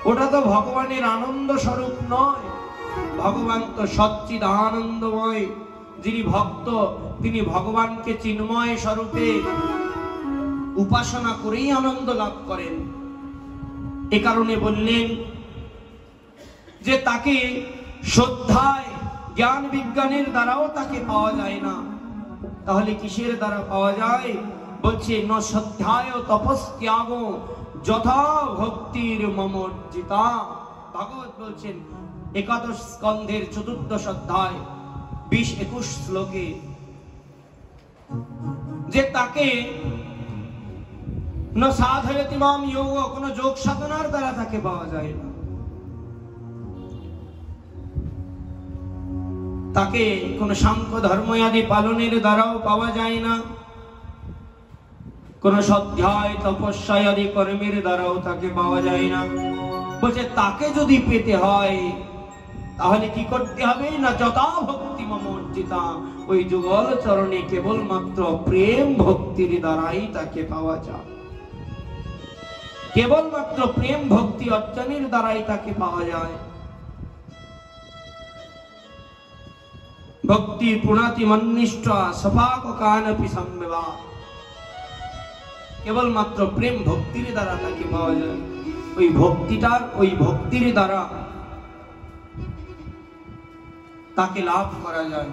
ওটা তো ভগবানের আনন্দ স্বরূপ নয়। ভগবান তো সচ্চিদ আনন্দময়। যিনি ভক্ত, তিনি ভগবানকে চিন্ময় স্বরূপে উপাসনা করেই আনন্দ লাভ করেন। এ কারণে বললেন যে তাকে শ্রদ্ধায় জ্ঞান বিজ্ঞানের দ্বারাও তাকে পাওয়া যায় না। তাহলে কিসের দ্বারা পাওয়া যায়? বলছে, ন শ্রদ্ধায় তপস্যাগ যথা ভক্তির মমর্জিতা। ভাগবত বলছেন একাদশ স্কন্ধের ৪র্দশ অধ্যায় ২০-২১ শ্লোকে, যে তাকে ন সাধয়তি মাম যোগ, কোন যোগ সাধনার দ্বারা তাকে পাওয়া যায় না। তাকে কোন সাংখ্য ধর্ম আদি পালনের দ্বারাও পাওয়া যায় না, কোন স্বাধ্যায় তপস্যা আদি কর্মের দ্বারাও তাকে পাওয়া যায় না। বলছে তাকে যদি পেতে হয়, তাহলে কি করতে হবে? না যথা ভক্তি মমর্জিতা, ওই যুগল চরণে কেবলমাত্র প্রেম ভক্তির দ্বারাই তাকে পাওয়া যায়। কেবলমাত্র প্রেম ভক্তি অর্জনের দ্বারাই তাকে পাওয়া যায়। ভক্তি পুনাতি মন্নিষ্ঠ সফাক কানপি সম্বেবা, কেবলমাত্র প্রেম ভক্তির দ্বারা তাকে পাওয়া যায়। ওই ভক্তির দ্বারা তাকে লাভ করা যায়।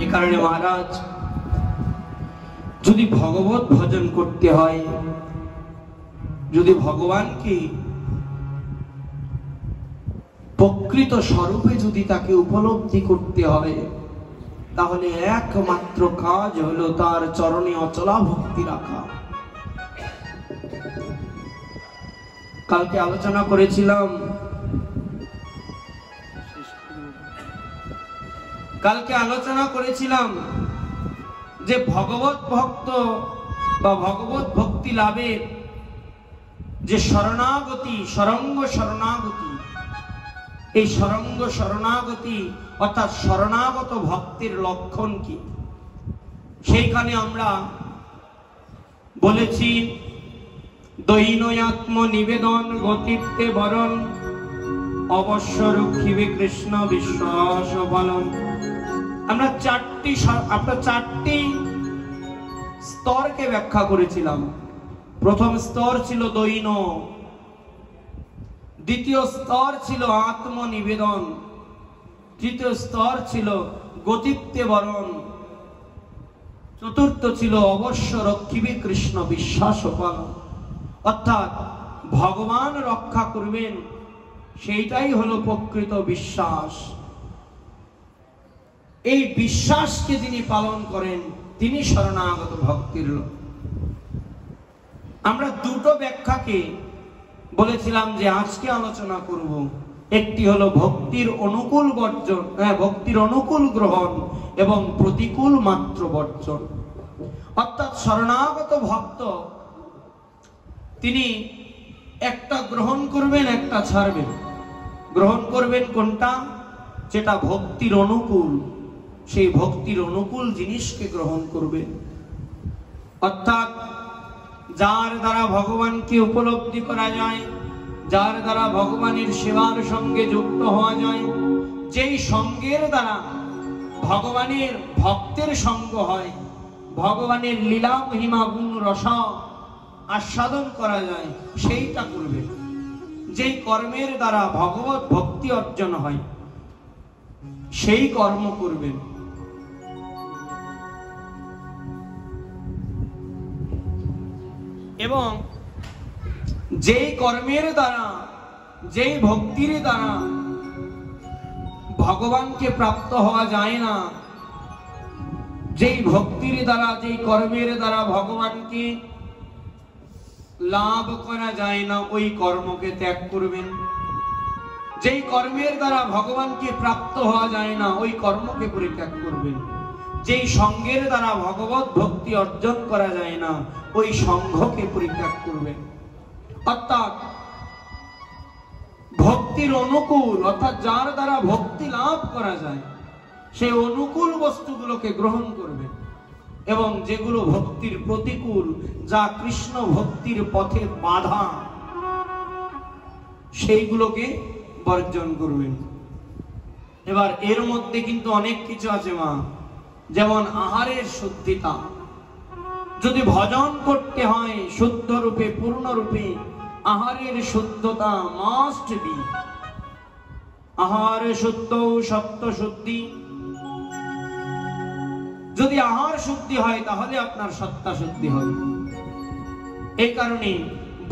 এ কারণে মহারাজ, যদি ভগবত ভজন করতে হয়, যদি ভগবানকে প্রকৃত স্বরূপে যদি তাকে উপলব্ধি করতে হয়, তাহলে একমাত্র কাজ হলো তার চরণে অচলা ভক্তি রাখা। কালকে আলোচনা করেছিলাম যে ভগবত ভক্ত বা ভগবত ভক্তি লাভের যে শরণাগতি, সরঙ্গ শরণাগতি, এই সরঙ্গ শরণাগতি অর্থাৎ শরণাগত ভক্তের লক্ষণ কি, সেইখানে আমরা বলেছি দৈনয়াত্ম নিবেদন গতিত্বে বরণ অবশ্য রক্ষিবে কৃষ্ণ বিশ্বাস বলন। আমরা চারটি স্তরকে ব্যাখ্যা করেছিলাম। প্রথম স্তর ছিল দৈন, দ্বিতীয় স্তর ছিল আত্মনিবেদন, তৃতীয় স্তর ছিল গতিত্বে বরণ, চতুর্থ ছিল অবশ্য রক্ষিবে কৃষ্ণ বিশ্বাস পালন। অর্থাৎ ভগবান রক্ষা করবেন, সেইটাই হলো প্রকৃত বিশ্বাস। এই বিশ্বাসকে যিনি পালন করেন, তিনি শরণাগত ভক্তির লোক। আমরা দুটো ব্যাখ্যাকে বলেছিলাম যে আজকে আলোচনা করব। একটি হলো ভক্তির অনুকূল বর্জন, ভক্তির অনুকূল গ্রহণ এবং প্রতিকূল মাত্র বর্জন। অর্থাৎ শরণাগত ভক্ত তিনি একটা গ্রহণ করবেন, একটা ছাড়বেন। গ্রহণ করবেন কোনটা? যেটা ভক্তির অনুকূল, সেই ভক্তির অনুকূল জিনিসকে গ্রহণ করবেন। অর্থাৎ যার দ্বারা ভগবানকে উপলব্ধি করা যায়, যার দ্বারা ভগবানের সেবার সঙ্গে যুক্ত হওয়া যায়, যেই সঙ্গের দ্বারা ভগবানের ভক্তের সঙ্গ হয়, ভগবানের লীলা মহিমা গুণ রস আস্বাদন করা যায়, সেইটা করবে। যেই কর্মের দ্বারা ভগবত ভক্তি অর্জন হয় সেই কর্ম করবেন। এবং যেই কর্মের দ্বারা, যেই ভক্তির দ্বারা ভগবানকে প্রাপ্ত হওয়া যায় না, যেই ভক্তির দ্বারা, যেই কর্মের দ্বারা ভগবানকে লাভ করা যায় না, ওই কর্মকে ত্যাগ করবেন। যেই কর্মের দ্বারা ভগবানকে প্রাপ্ত হওয়া যায় না, ওই কর্মকে পরিত্যাগ করবেন। যেই সঙ্গের দ্বারা ভগবত ভক্তি অর্জন করা যায় না, ওই সঙ্ঘকে পরিত্যাগ করবেন। অর্থাৎ ভক্তির অনুকূল, অর্থাৎ যার দ্বারা ভক্তি লাভ করা যায় সেই অনুকূল বস্তুগুলোকে গ্রহণ করবেন, এবং যেগুলো ভক্তির প্রতিকূল, যা কৃষ্ণ ভক্তির পথে বাধা, সেইগুলোকে বর্জন করবেন। এবার এর মধ্যে কিন্তু অনেক কিছু আছে মা, যেমন আহারের শুদ্ধিতা। যদি ভজন করতে হয় শুদ্ধ রূপে, পূর্ণ রূপে, আহারের শুদ্ধতা মাস্ট বি। আহার শুদ্ধ সপ্ত শুদ্ধি। যদি আহার শুদ্ধি হয় তাহলে আপনার সত্তা শুদ্ধি হবে। এই কারণে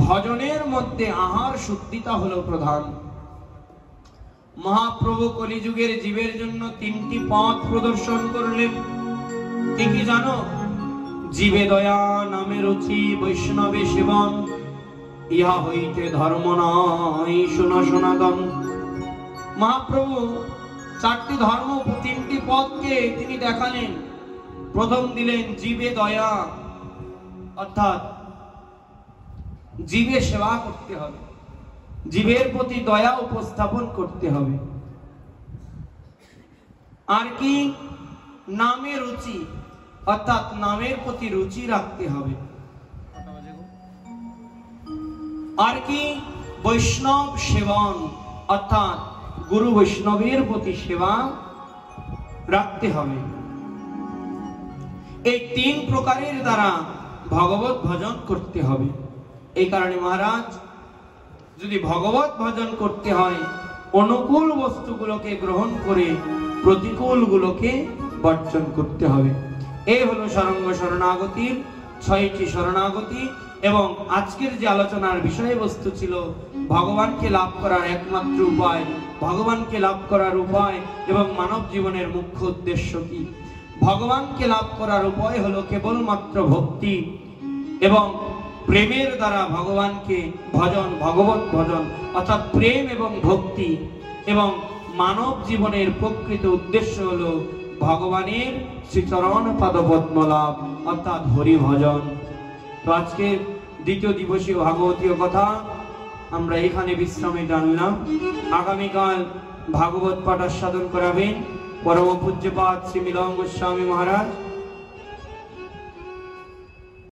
ভজনের মধ্যে আহার শুদ্ধিতা হলো প্রধান। মহাপ্রভু কলিযুগের জীবের জন্য তিনটি পথ প্রদর্শন করলেন। কি কি জানো? জীবে দয়া, নামে রুচি, বৈষ্ণবে সেবন, ইহা হইতে ধর্ম নয় শোনা সনাতন। মহাপ্রভু চারটি ধর্ম, তিনটি পথকে তিনি দেখালেন। প্রথম দিলেন জীবে দয়া, অর্থাৎ জীবে সেবা করতে হবে, জীবের প্রতি দয়া উপস্থাপন করতে হবে। আর কি? নামে রুচি, অর্থাৎ নামের প্রতি রুচি রাখতে হবে। আর কি? বৈষ্ণব সেবন, অর্থাৎ গুরু বৈষ্ণবের প্রতি সেবা রাখতে হবে। এই তিন প্রকারের দ্বারা ভগবত ভজন করতে হবে। এই কারণে মহারাজ, যদি ভগবত ভজন করতে হয় অনুকূল বস্তুগুলোকে গ্রহণ করে প্রতিকূল গুলোকে বর্জন করতে হবে। এই হলো সারঙ্গ শরণাগতির 6টি শরণাগতি। এবং আজকের যে আলোচনার বিষয়বস্তু ছিল ভগবানকে লাভ করার একমাত্র উপায়, ভগবানকে লাভ করার উপায় এবং মানব জীবনের মুখ্য উদ্দেশ্য কি। ভগবানকে লাভ করার উপায় হলো কেবলমাত্র ভক্তি এবং প্রেমের দ্বারা ভগবানকে ভজন, ভগবত ভজন, অর্থাৎ প্রেম এবং ভক্তি। এবং মানব জীবনের প্রকৃত উদ্দেশ্য হলো ভগবানের শ্রীচরণ পদপদ্ম লাভ, অর্থাৎ হরি ভজন। তো আজকে দ্বিতীয় দিবসীয় ভাগবতীয় কথা আমরা এখানে বিশ্রামে জানলাম। আগামীকাল ভাগবত পাঠ আস্বাদন করাবেন পরম পূজ্যপাদ শ্রী মিলন গোস্বামী মহারাজ।